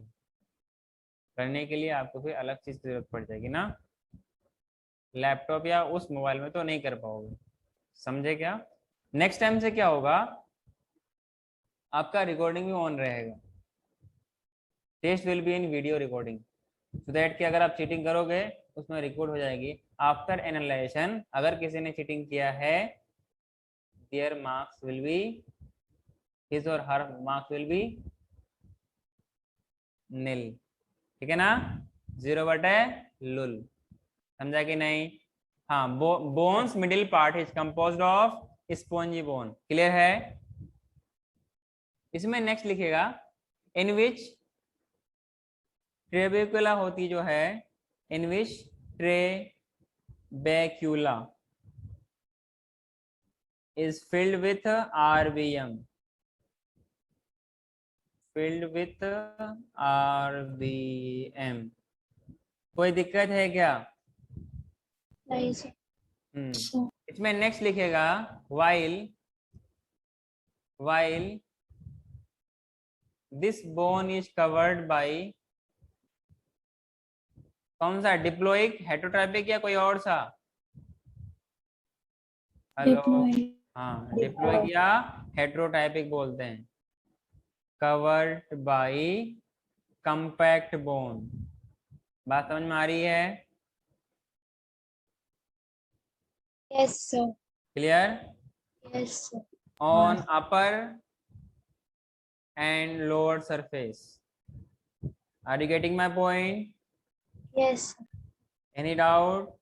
करने के लिए आपको फिर अलग चीज की जरूरत पड़ जाएगी ना, लैपटॉप या उस मोबाइल में तो नहीं कर पाओगे। समझे क्या? नेक्स्ट टाइम से क्या होगा, आपका रिकॉर्डिंग भी ऑन रहेगा, test will be in video recording, so that कि अगर आप चीटिंग करोगे उसमें रिकॉर्ड हो जाएगी। आफ्टर एनालाइजेशन अगर किसी ने चीटिंग किया है, there marks will be, his और हर मार्क्स विल बी नील। ठीक है ना, 0/लुल। समझा कि नहीं? हाँ, bones middle part is composed of spongy bone. Clear है? इसमें नेक्स्ट लिखेगा इन विच ट्रेबेकुला होती जो है, इन विच ट्रेबेक्यूला is filled with RBM, filled with RBM। कोई दिक्कत है क्या? नहीं sir. इसमें नेक्स्ट लिखेगा while this bone is covered by, कौन सा, डिप्लोइक, हेटरोट्राइपिक या कोई और सा? हेलो, हाँ, डिप्लोइक या हेटरोटाइपिक बोलते हैं। Covered by compact bone. बात समझ में आ रही है? Yes, sir. Clear? Yes, sir. On upper end lower surface. Are you getting my point? Yes, sir. Any doubt?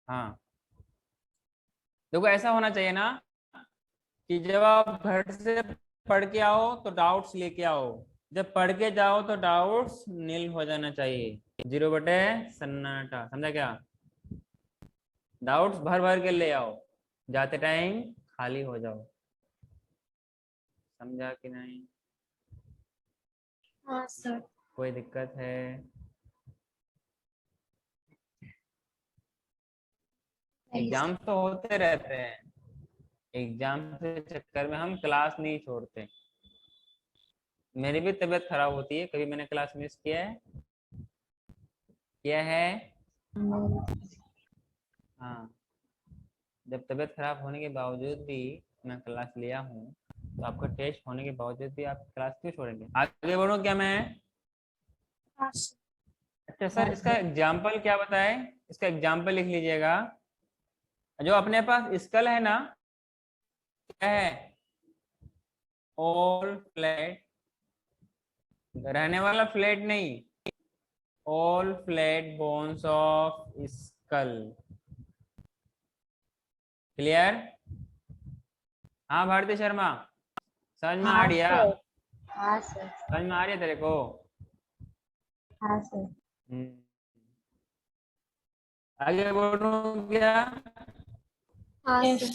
हाँ, देखो ऐसा होना चाहिए ना कि जब आप घर से पढ़ के आओ तो डाउट्स लेके आओ, जब पढ़ के जाओ तो डाउट्स नील हो जाना चाहिए, 0/सन्नाटा। समझा क्या? डाउट्स भर भर के ले आओ, जाते टाइम खाली हो जाओ। समझा कि नहीं? हाँ सर. कोई दिक्कत है? एग्जाम तो होते रहते हैं, एग्जाम के चक्कर में हम क्लास नहीं छोड़ते। मेरी भी तबीयत खराब होती है, कभी मैंने क्लास मिस किया है? किया है? हाँ, जब तबीयत खराब होने के बावजूद भी मैं क्लास लिया हूँ, तो आपका टेस्ट होने के बावजूद भी आप क्लास क्यों छोड़ेंगे? आगे बढ़ो क्या मैं? हाँ सर. अच्छा सर, इसका एग्जाम्पल क्या बताए? इसका एग्जाम्पल लिख लीजिएगा। जो अपने पास स्कल है ना, क्या है? ऑल फ्लैट, रहने वाला फ्लैट नहीं, all flat bones of skull. Clear? हाँ भारती शर्मा, समझ में आ हाँ रहा? सर. हाँ सर. समझ में आ रही है तेरे को? हाँ सर. आगे बढ़ो क्या? हाँ सर.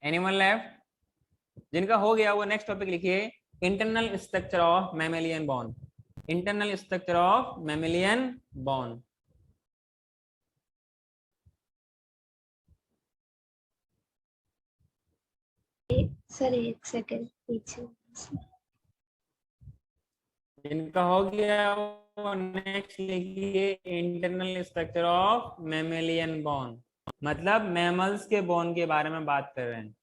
Animal left? जिनका हो गया वो नेक्स्ट टॉपिक लिखिए, internal structure of mammalian bone. Internal structure of mammalian bone. Sir एक सेकंड पीछे. जिनका हो गया वो नेक्स्ट लिखिए, internal structure of mammalian bone. मतलब मैमल्स के बोन के बारे में बात कर रहे हैं।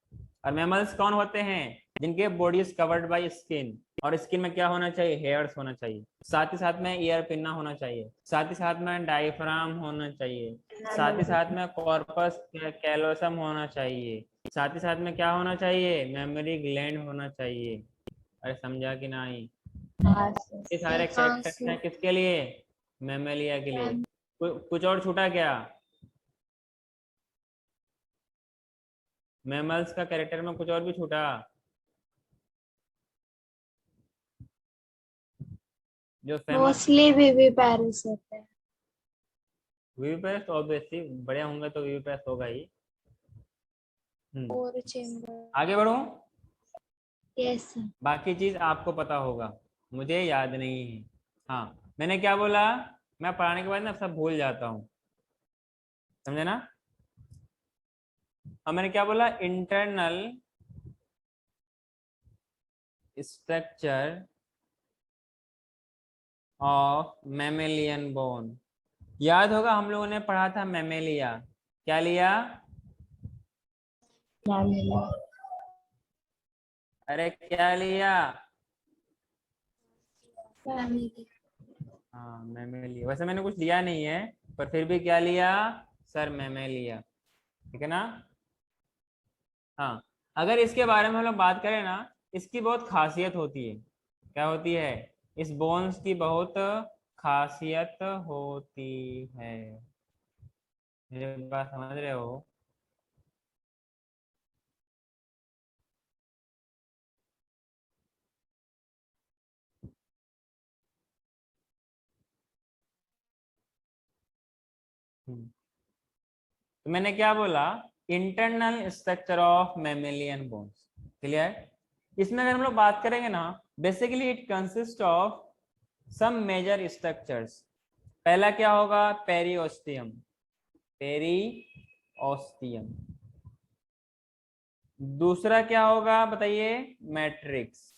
और मैमल्स कौन होते हैं? जिनके body is covered by skin, और स्किन में क्या होना चाहिए? हेयर्स होना चाहिए, साथ ही साथ में ईयर पिन्ना होना चाहिए, साथ ही साथ में डायफ्राम होना चाहिए, साथ ही साथ में कॉर्पस कैलोसम होना चाहिए, साथ ही साथ में क्या होना चाहिए? मेमोरी ग्लैंड होना चाहिए। अरे समझा कि नहीं? हाँ ये सारे कैरेक्टर्स हैं किसके लिए? मैमेलिया के लिए। कुछ और छूटा क्या? मैमल्स का कैरेक्टर में कुछ और भी छूटा? जो फेमस, मोस्टली बेबी पेरेंट्स होते हैं. वीवीपैथ ऑब्वियसली बड़े होंगे तो वीवीपैथ होगा ही। और चेंबर। आगे बढ़ो। Yes sir. बाकी चीज आपको पता होगा, मुझे याद नहीं है। हाँ, मैंने क्या बोला, मैं पढ़ाने के बाद ना सब भूल जाता हूँ, समझे ना। अब मैंने क्या बोला, internal structure of mammalian bone. याद होगा हम लोगों ने पढ़ा था मैमेलिया, क्या लिया, अरे क्या लिया, हाँ मैमेलिया। वैसे मैंने कुछ लिया नहीं है, पर फिर भी क्या लिया सर, मैमेलिया, ठीक है ना। हाँ, अगर इसके बारे में हम लोग बात करें ना, इसकी बहुत खासियत होती है। क्या होती है, इस बोन्स की बहुत खासियत होती है। मेरे बात समझ रहे हो। तो मैंने क्या बोला, internal structure of mammalian bones, clear. इसमें अगर हम लोग बात करेंगे ना, basically it consist of some major structures. पहला क्या होगा, पेरिओस्टियम, पेरिओस्टियम। दूसरा क्या होगा बताइए, मैट्रिक्स।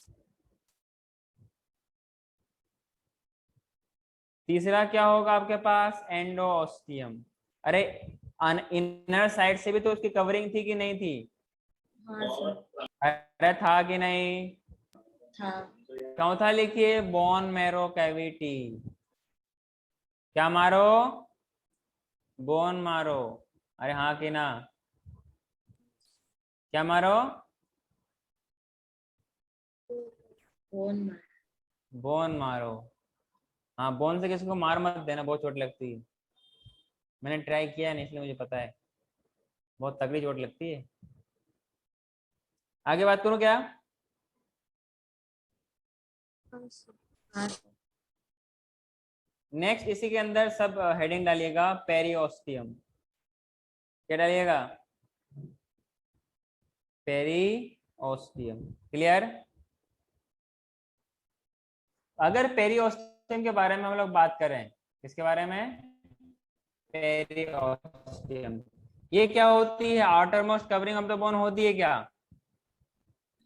तीसरा क्या होगा आपके पास, एंडोस्टियम। अरे इनर साइड से भी तो उसकी कवरिंग थी कि नहीं थी, हाँ सर। अरे था कि नहीं। था। चौथा लिखिए, बोन मैरो कैविटी। क्या मारो, बोन मारो। अरे हाँ कि ना, क्या मारो, बोन मारो। हाँ, बोन से किसी को मार मत देना, बहुत चोट लगती है। मैंने ट्राई किया नहीं इसलिए मुझे पता है, बहुत तगड़ी चोट लगती है। आगे बात करूं क्या, नेक्स्ट इसी के अंदर सब हेडिंग डालिएगा, पेरिओस्टियम। क्या डालिएगा, पेरिओस्टियम, क्लियर। अगर पेरिओस्टियम के बारे में हम लोग बात करें, किसके बारे में, पेरिओस्टियम, ये क्या होती है, outer most covering of the bone होती है क्या,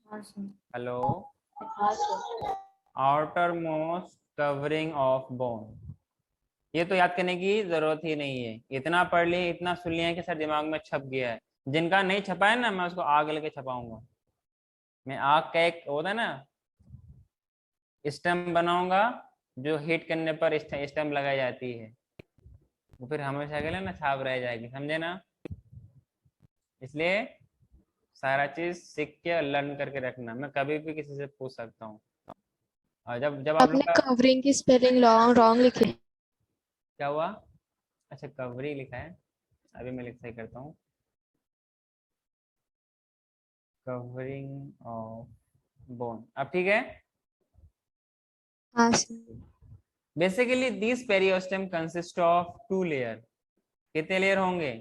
hello, outer most covering of bone. ये तो याद करने की जरूरत ही नहीं है, इतना पढ़ लिए, इतना सुन लिया कि सर दिमाग में छप गया है। जिनका नहीं छपा है ना, मैं उसको आग लेके छपाऊंगा। मैं आग का एक होता है ना, स्टैम्प बनाऊंगा, जो हिट करने पर स्टैम्प लगाई जाती है, वो फिर हमेशा के लिए ना छाप रह जाएगी, समझे ना। इसलिए सारा चीज सीख के लर्न करके रखना, मैं कभी भी किसी से पूछ सकता हूँ। और जब जब आप लोग आपने का कवरिंग की स्पेलिंग रॉन्ग लिखी। क्या हुआ, अच्छा कवरी लिखा है, अभी मैं लिख सही करता हूँ, कवरिंग ऑफ बोन, अब ठीक है। हाँ सर। Basically this periosteum consist of two layer. कितने लेयर होंगे,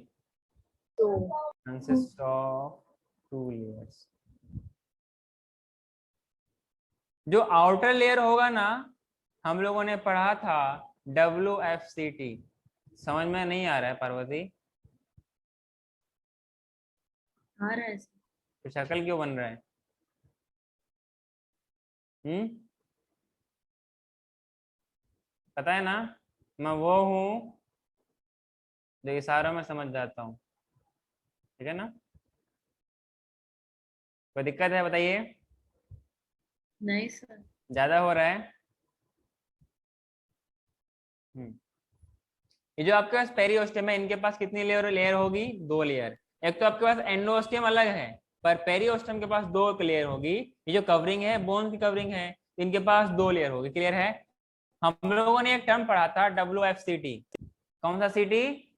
तो कंसिस्ट ऑफ टू लेयर्स। जो आउटर लेयर होगा ना, हम लोगों ने पढ़ा था WFCT। समझ में नहीं आ रहा है पार्वती, आ रहा है। तो शक्ल क्यों बन रहा है, पता है ना, मैं वो हूँ जो इशारों में समझ जाता हूँ, ठीक है ना। कोई दिक्कत है बताइए, नहीं सर। ज्यादा हो रहा है। हम्म ये जो आपके पास पेरियोस्टम है, इनके पास कितनी लेयर लेयर होगी, दो लेयर। एक तो आपके पास एंडोस्टियम अलग है, पर पेरियोस्टम के पास दो लेयर होगी। ये जो कवरिंग है, बोन की कवरिंग है, इनके पास दो लेयर होगी, क्लियर है। हम लोगों ने एक टर्म पढ़ा था WFCT। कौन सा सीटी,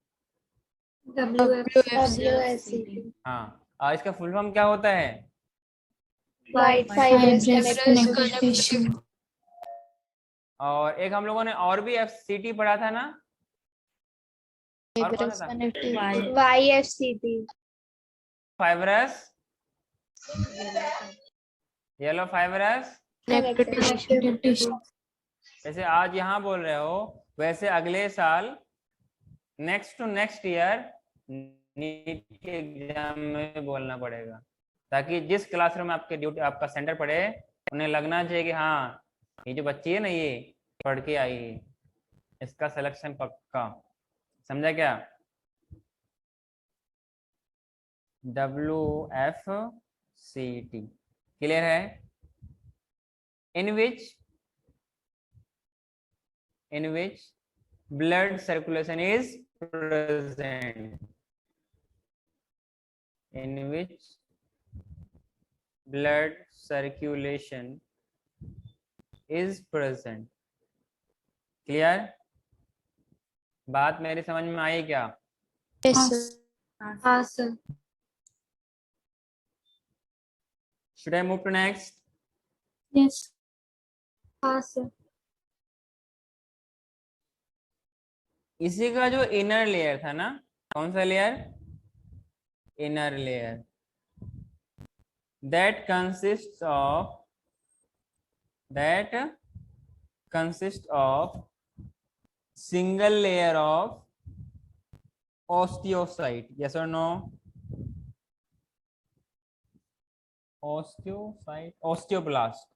WFCT। हाँ, और इसका फुल फॉर्म क्या होता है, वाइट फाइब्रस कनेक्टिव टिश्यू। और एक हम लोगों ने और भी FCT पढ़ा था ना, और कौन सा था? YFCP, fibrous, yellow fibrous. जैसे आज यहाँ बोल रहे हो वैसे अगले साल next to next year NEET के एग्जाम में बोलना पड़ेगा, ताकि जिस क्लासरूम में आपके ड्यूटी आपका सेंटर पड़े उन्हें लगना चाहिए कि हाँ ये जो बच्ची है ना ये पढ़ के आई है, इसका सिलेक्शन पक्का। समझा क्या? WFCT क्लियर है? in which blood circulation is present, in which blood circulation is present। Clear? बात मेरी समझ में आई क्या? yes sir, हाँ sir, Should I move to next? yes, हाँ sir, इसी का जो इनर लेयर था ना, कौन सा layer? Inner layer, that consists of single layer of osteocyte, yes or no? Osteocyte, osteoblast,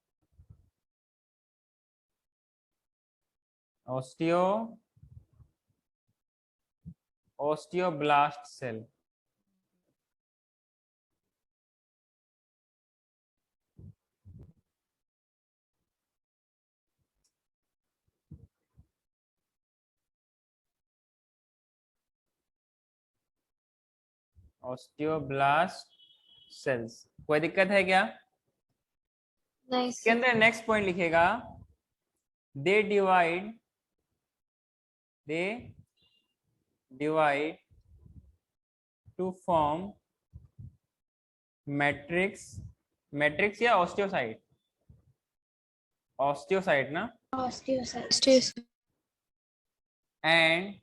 osteoblast cell। Osteoblast cells, कोई दिक्कत है क्या? नहीं इसके अंदर नेक्स्ट पॉइंट लिखेगा, they divide two form matrix या ऑस्टियोसाइट? ऑस्टियोसाइट ना, osteocytes, and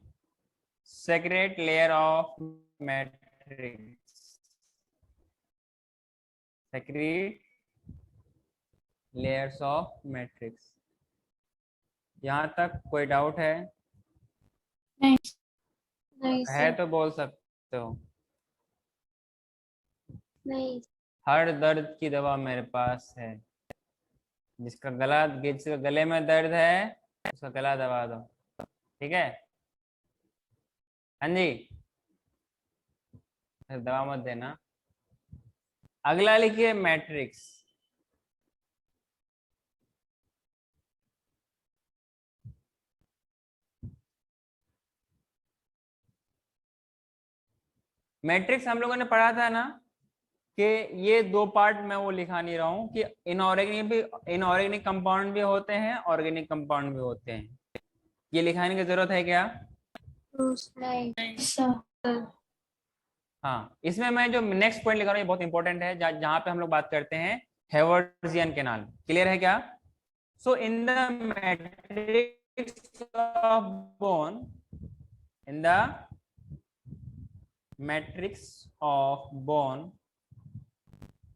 secrete layer of matrix, secrete layers of matrix। यहाँ तक कोई डाउट है? नहीं है sir, तो बोल सकते हो। नहीं, हर दर्द की दवा मेरे पास है, जिसका गले में दर्द है उसका गला दबा दो, ठीक है? हाँ जी, दवा मत देना। अगला लिखिए मैट्रिक्स। मैट्रिक्स हम लोगों ने पढ़ा था ना कि ये दो पार्ट में वो लिखा नहीं रहा हूं कि इनऑर्गेनिक कंपाउंड भी होते हैं, ऑर्गेनिक कंपाउंड भी होते हैं। ये लिखाने की जरूरत है क्या? नहीं sir, हाँ, इसमें मैं जो नेक्स्ट पॉइंट लिखा रहा हूँ ये बहुत इंपॉर्टेंट है, जहां पे हम लोग बात करते हैं हेवर्जियन कैनाल। क्लियर है क्या? So in the matrix of bone, in the matrix of bone,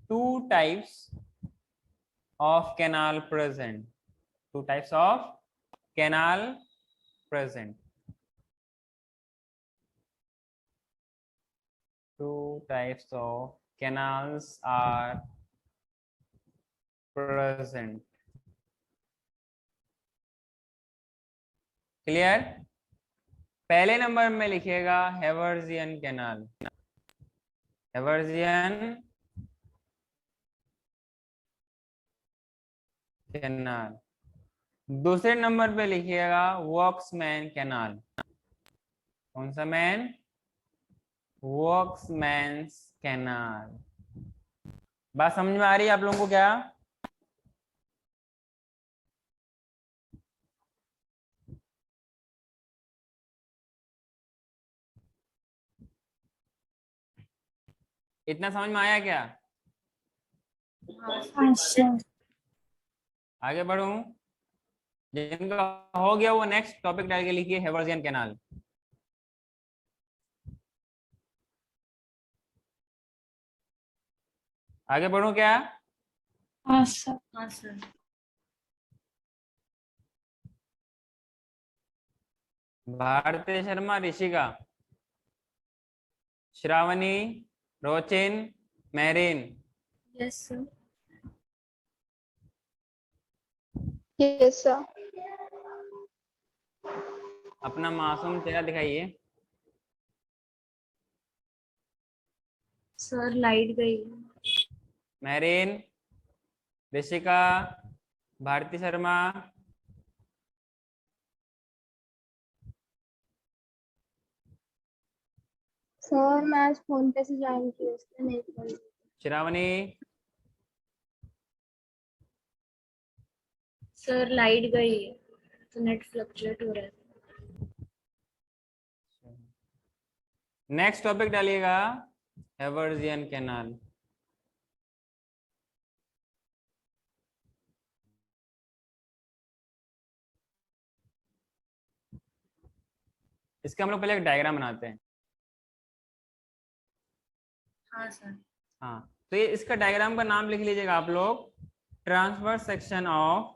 two types of canal present, two types of canal present, two types of canals are present। Clear? पहले नंबर में लिखिएगा हेवर्जियन canal, हेवर्जियन canal. दूसरे number पे लिखिएगा Voxman canal. कौन सा man? वॉक्समैन्स canal. बात समझ में आ रही है आप लोगों को क्या? इतना समझ में आया क्या? हाँ sir, आगे बढ़ूं? जिनका हो गया वो नेक्स्ट टॉपिक डाल के लिखिए हेवर्जियन कैनाल। आगे बढ़ूं क्या? हाँ सर। हाँ सर। Bharti Sharma, Rishika, Shravani, Rochin, Mehreen. Yes sir. Yes sir. अपना मासूम चेहरा दिखाइए। सर लाइट गई। मेहरीन, ऋषिका, भारती शर्मा। सर मैं आज फोन पे से जा रही थी इसलिए नहीं पढ़ी। श्रावणी, सर लाइट गई है तो नेट फ्लक्चुएट हो रहा है। नेक्स्ट टॉपिक डालिएगा, हेवर्जियन कैनाल। इसका हम लोग पहले एक डायग्राम बनाते हैं। हाँ सर। हाँ, तो ये इसका डायग्राम का नाम लिख लीजिएगा आप लोग, transverse section of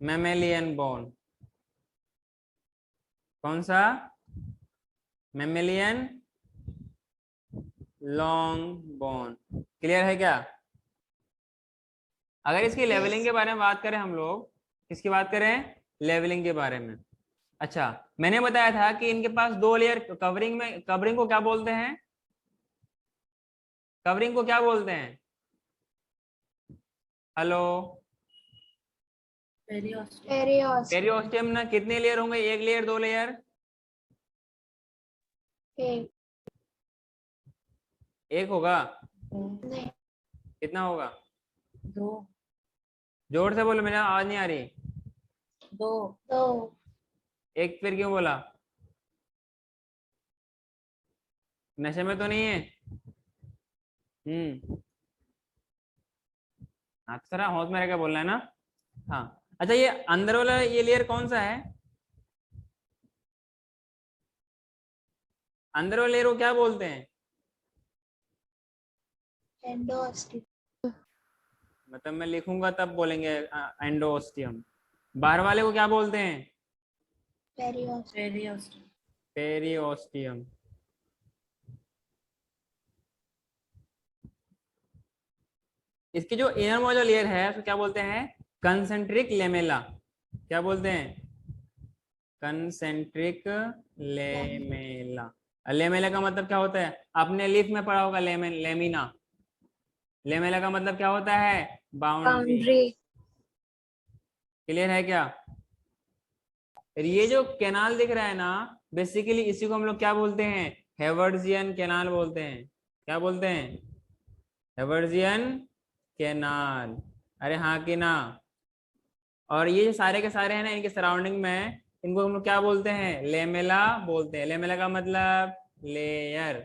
mammalian bone. कौन सा? Mammalian long bone. क्लियर है क्या? अगर इसकी लेवलिंग के बारे में बात करें हम लोग, किसकी बात करें? लेवलिंग के बारे में। अच्छा, मैंने बताया था कि इनके पास दो लेयर कवरिंग में, कवरिंग को क्या बोलते हैं? कवरिंग को क्या बोलते हैं? हेलो, पेरियोस्टियम ना कितने लेयर होंगे? एक लेयर, दो लेयर? एक होगा। नहीं। कितना होगा? दो। जोर से बोलो, मेरी आवाज नहीं आ रही। दो। दो। एक फिर क्यों बोला? नशे में तो नहीं है? हाँ, तो थोड़ा होश में रह के बोलना है ना। हाँ, अच्छा, ये अंदर वाला ये लेयर कौन सा है? अंदर वाले लेयर को क्या बोलते हैं? एंडोस्टियम। मतलब मैं लिखूंगा तब बोलेंगे एंडोस्टियम। बाहर वाले को क्या बोलते हैं? पेरियोस्टियम। पेरियोस्टियम। इसकी जो इनर वाला लेयर है उसको क्या बोलते हैं? Concentric lamella. क्या बोलते हैं? Concentric lamella. लेमेला का मतलब क्या होता है? आपने लीफ में पढ़ा होगा, लेमिना। लेमेला का मतलब क्या होता है? बाउंड्री। बाउंड्री। क्लियर है क्या? ये जो कैनाल दिख रहा है ना, बेसिकली इसी को हम लोग क्या बोलते हैं? हेवर्जियन कैनाल बोलते हैं। क्या बोलते हैं? हेवर्जियन कैनाल। अरे हाँ कि ना? और ये जो सारे के सारे हैं ना, इनके सराउंडिंग में, इनको हम लोग क्या बोलते हैं? लेमेला बोलते हैं। लेमेला का मतलब लेयर।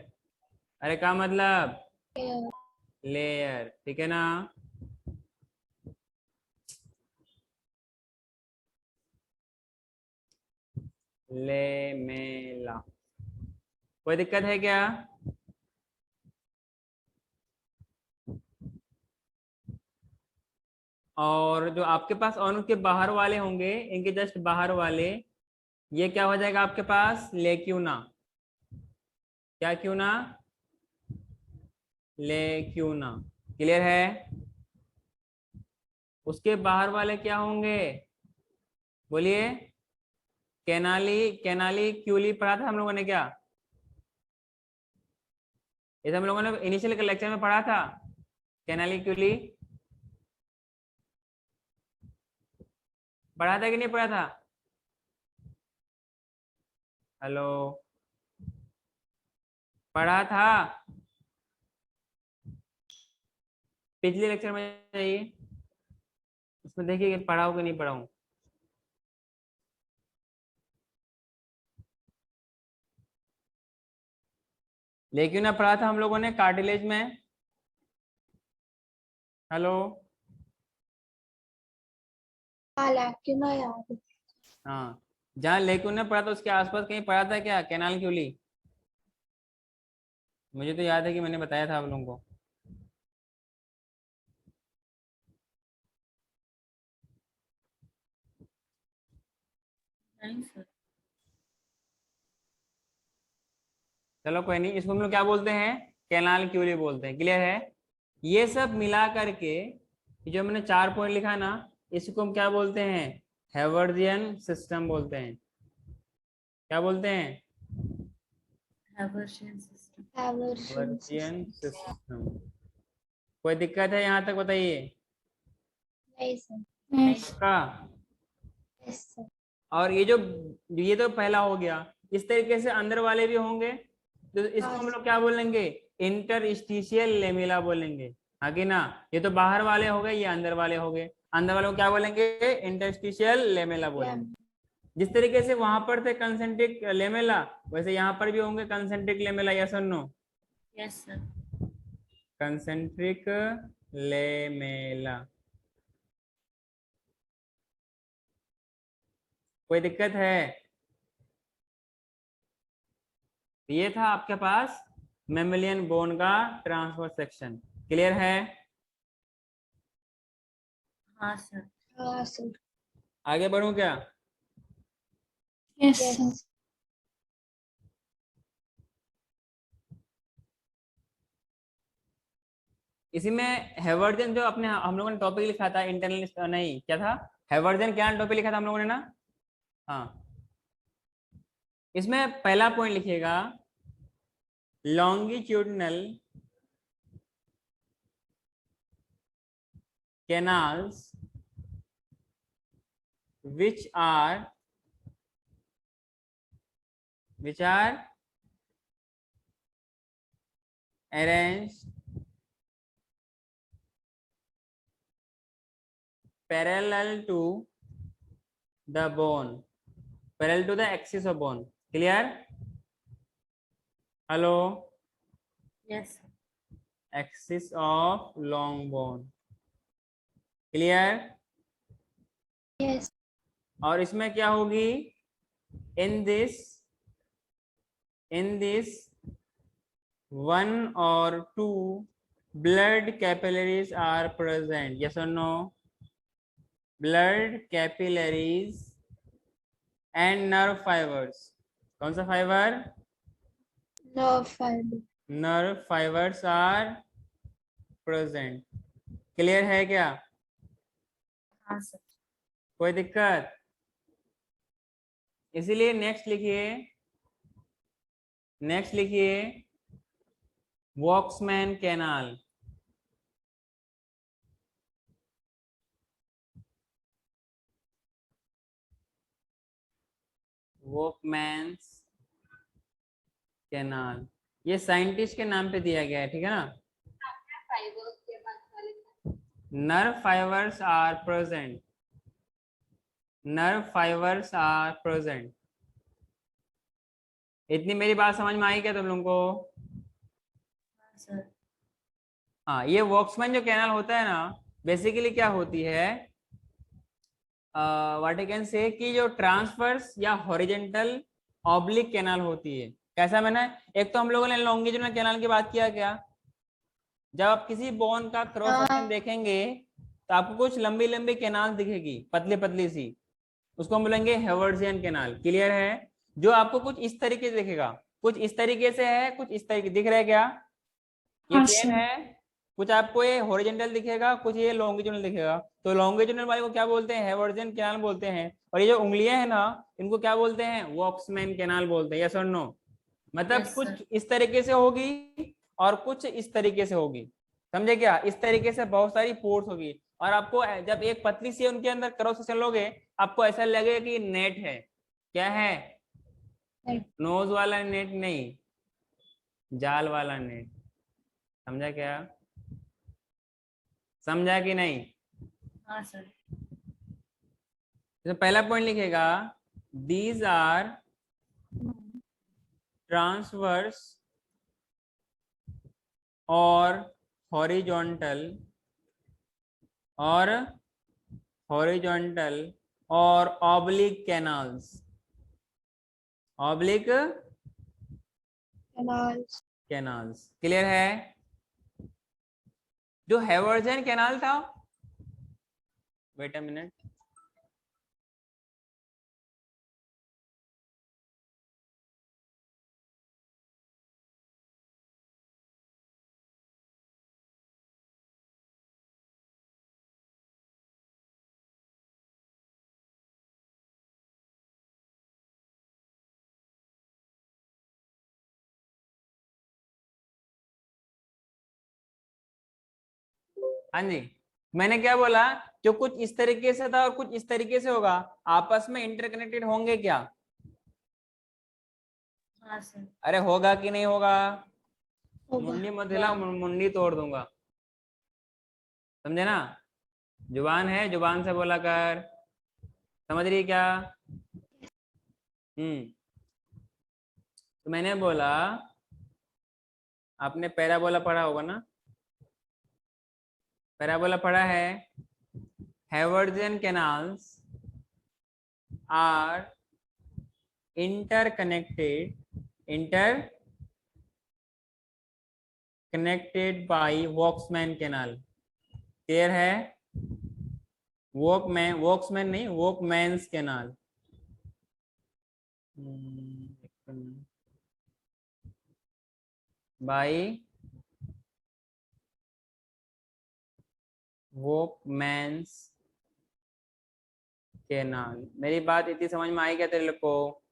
अरे का मतलब? लेयर, ठीक है ना? लेमेला। कोई दिक्कत है क्या? और जो आपके पास और उनके बाहर वाले होंगे, इनके जस्ट बाहर वाले, ये क्या हो जाएगा आपके पास? लेक्यूना। क्या क्यूना? लेक्यूना। क्लियर है? उसके बाहर वाले क्या होंगे? बोलिए। कैनाली, कैनाली क्यूली पढ़ा था हम लोगों ने क्या? ये हम लोगों ने इनिशियल लेक्चर में पढ़ा था, कैनाली क्यूली। पढ़ा था कि नहीं पढ़ा था? हेलो, पढ़ा था? पिछले लेक्चर में जाइए, उसमें देखिए कि पढ़ाऊं कि नहीं पढ़ाऊं। लेकिन ना पढ़ा था हम लोगों ने कार्टिलेज में। हेलो, याद। हाँ, जहाँ लेक्यून ने पढ़ा था उसके आसपास कहीं पढ़ा था क्या कैनाल क्यूली? मुझे तो याद है कि मैंने बताया था आप लोगों को। नहीं सर। चलो कोई नहीं, इसको हम लोग क्या बोलते हैं, कैनाल क्यूली बोलते हैं। क्लियर है? ये सब मिला करके ये जो मैंने 4 पॉइंट लिखा ना, इसको हम क्या बोलते हैं, हेवर्जियन सिस्टम बोलते हैं। क्या बोलते हैं? Haversian system. हेवर्जियन सिस्टम। कोई दिक्कत है यहाँ तक बताइए? नहीं सर। पक्का? Yes sir. और ये तो पहला हो गया। इस तरीके से अंदर वाले भी होंगे, तो इसको हाँ हम लोग क्या बोलेंगे, इंटरस्टिशियल लेमिला बोलेंगे। हाँ कि ना? ये तो बाहर वाले हो गए, ये अंदर वाले हो गए। अंदर वाले को क्या बोलेंगे, इंटरस्टिशियल लेमेला बोलेंगे। जिस तरीके से वहां पर थे कंसेंट्रिक लेमेला, वैसे यहाँ पर भी होंगे कंसेंट्रिक लेमेला। यस और no? Yes sir. Concentric lamella. कोई दिक्कत है? ये था आपके पास मेमेलियन बोन का ट्रांसफर सेक्शन। क्लियर है? हाँ सर। हाँ सर। आगे बढ़ूं क्या? Yes sir. इसी में हेवर्जन जो अपने हम लोगों ने टॉपिक लिखा था इंटरनल, नहीं क्या था, हेवर्जन क्या टॉपिक लिखा था हम लोगों ने ना? हाँ, इसमें पहला पॉइंट लिखिएगा, longitudinal canals which are arranged parallel to the bone, parallel to the axis of bone. Clear? Hello? Yes sir. Axis of long bone. Clear? Yes. और इसमें क्या होगी, in this 1 or 2 blood capillaries are present. Yes or no? Blood capillaries and nerve fibers. कौन सा fibre? No fibre. nerve fibers are present. Clear है क्या? हाँ सर। कोई दिक्कत? इसीलिए नेक्स्ट लिखिए वॉक्समैन कैनाल। वॉकमैन्स कैनाल, ये साइंटिस्ट के नाम पे दिया गया है, ठीक है ना? nerve fibers are present. nerve fibers are present. इतनी मेरी बात समझ में आई क्या तुम लोगों को? हाँ सर। हाँ, ये वॉक्समैन जो कैनाल होता है ना, बेसिकली क्या होती है, व्हाट आई कैन से, कि जो ट्रांसवर्स या हॉरिजेंटल ऑब्लिक कैनाल होती है। कैसा? मैंने एक तो हम लोगों ने लॉन्गिट्यूडनल कैनाल की बात किया क्या, जब आप किसी बोन का क्रॉस सेक्शन देखेंगे तो आपको कुछ लंबी लंबी कैनाल दिखेगी, पतली पतली सी, उसको हम बोलेंगे हेवर्जियन कैनाल। क्लियर है? जो आपको कुछ इस तरीके से दिखेगा, कुछ इस तरीके से है, कुछ इस तरीके दिख रहा है क्या? ये प्लेन है, कुछ आपको ये हॉरिजॉन्टल दिखेगा, कुछ ये लॉन्गिट्यूडनल दिखेगा। तो लॉन्गिट्यूडनल वाले को क्या बोलते हैं, हेवर्जियन कैनाल बोलते हैं। और ये जो उंगलियां है ना, इनको क्या बोलते हैं, वॉक्समैन कैनाल बोलते हैं। यस और नो? मतलब Yes, कुछ sir. इस तरीके से होगी और कुछ इस तरीके से होगी। समझे क्या? इस तरीके से बहुत सारी पोर्स होगी, और आपको जब एक पतली सी उनके अंदर क्रॉस सेक्शन लोगे, आपको ऐसा लगेगा कि नेट है। क्या है? नोज वाला नेट नहीं, जाल वाला नेट। समझा क्या? समझा कि नहीं? हाँ सर। तो पहला पॉइंट लिखेगा, दीज आर ट्रांसवर्स और हॉरिजॉन्टल और oblique canals. Oblique canals. Clear है? जो हेवर्जियन कैनाल था, वेट अ मिनट, हाँ जी, मैंने क्या बोला, जो कुछ इस तरीके से था और कुछ इस तरीके से होगा, आपस में इंटरकनेक्टेड होंगे क्या? हाँ सर। अरे होगा कि नहीं होगा? होगा। मुंडी मत हिला, मुंडी तोड़ दूंगा, समझे ना? जुबान है, जुबान से बोला कर, समझ रही है क्या? तो मैंने बोला, आपने पैराबोला पढ़ा होगा ना? पैराबोला पढ़ा है। Haversian canals are interconnected by Voxman canal. Clear है? वॉक्समैन नहीं, Volkmann's canal. By Volkmann's canal. मेरी बात इतनी समझ में आई क्या तेरे लोग को?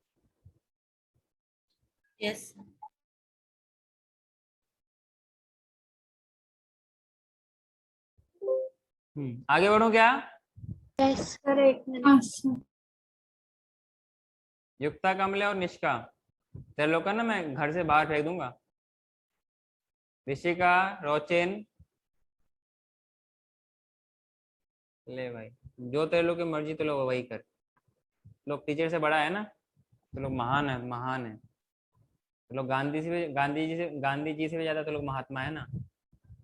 यस। आगे बढ़ो क्या? यस सर एक मिनट। युक्ता, कमले और निष्का, तेरे लोग का ना मैं घर से बाहर फेंक दूंगा। ऋषिका, रोचेन, ले भाई, जो तेरे लोग की मर्जी तो लोग वही कर। लोग टीचर से बड़ा है ना, तो लोग महान है, महान है। तो लोग गांधी जी से भी ज्यादा तो लोग महात्मा है ना,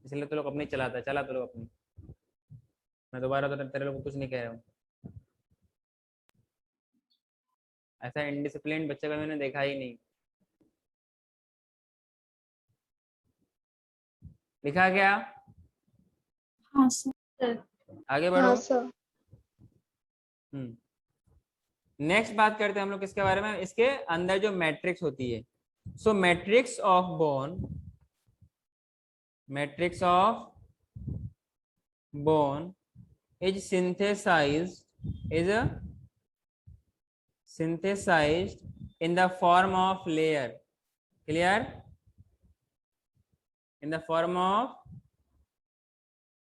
इसलिए तो लोग अपनी चलाता है, चला तो लोग अपनी। मैं दोबारा तो तेरे लोग को कुछ नहीं कह रहा हूँ। ऐसा इनडिसिप्लिन बच्चे का मैंने देखा ही नहीं। लिखा क्या? हाँ सर। आगे बढ़ो। हाँ सर। नेक्स्ट बात करते हैं हम लोग किसके बारे में, इसके अंदर जो मैट्रिक्स होती है। So matrix of bone is synthesized in the form of layer. Clear? In the form of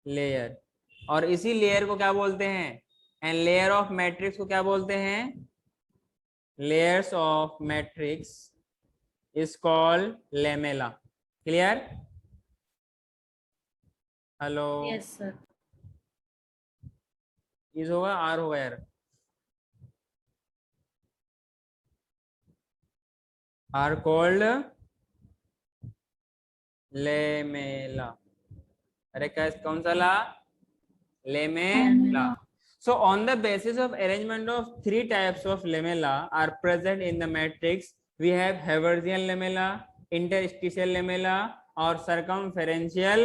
layer. और इसी लेयर को क्या बोलते हैं? एंड लेयर ऑफ मैट्रिक्स को क्या बोलते हैं? layers of matrix is called lamella. Clear? Hello? Yes sir. Is होगा, आर होगा यार। Are called lamella. अरे क्या, कौन सा ला? Lamella. So on the basis of arrangement of three types of lamella are present in the matrix, we have Haversian lamella, interstitial lamella और circumferential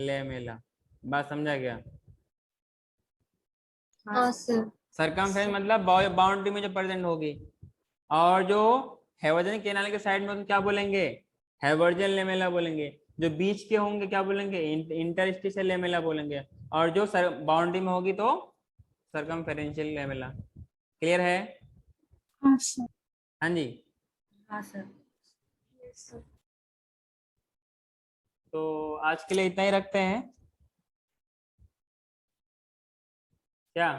lamella. बात समझा क्या? हाँ सर। सरकमफेरेंस मतलब बाउंड्री में जो प्रेजेंट होगी, और जो हेवर्जियन कैनाल के साइड में तो क्या बोलेंगे? हेवर्जियन लेमेला बोलेंगे। जो बीच के होंगे क्या बोलेंगे? इंटरस्टिशियल लेमेला बोलेंगे। और जो बाउंड्री में होगी तो सरकमफेरेंशियल लेमेला। क्लियर है? हाँ सर। हाँ जी। हाँ सर। Yes sir. तो आज के लिए इतना ही रखते हैं क्या?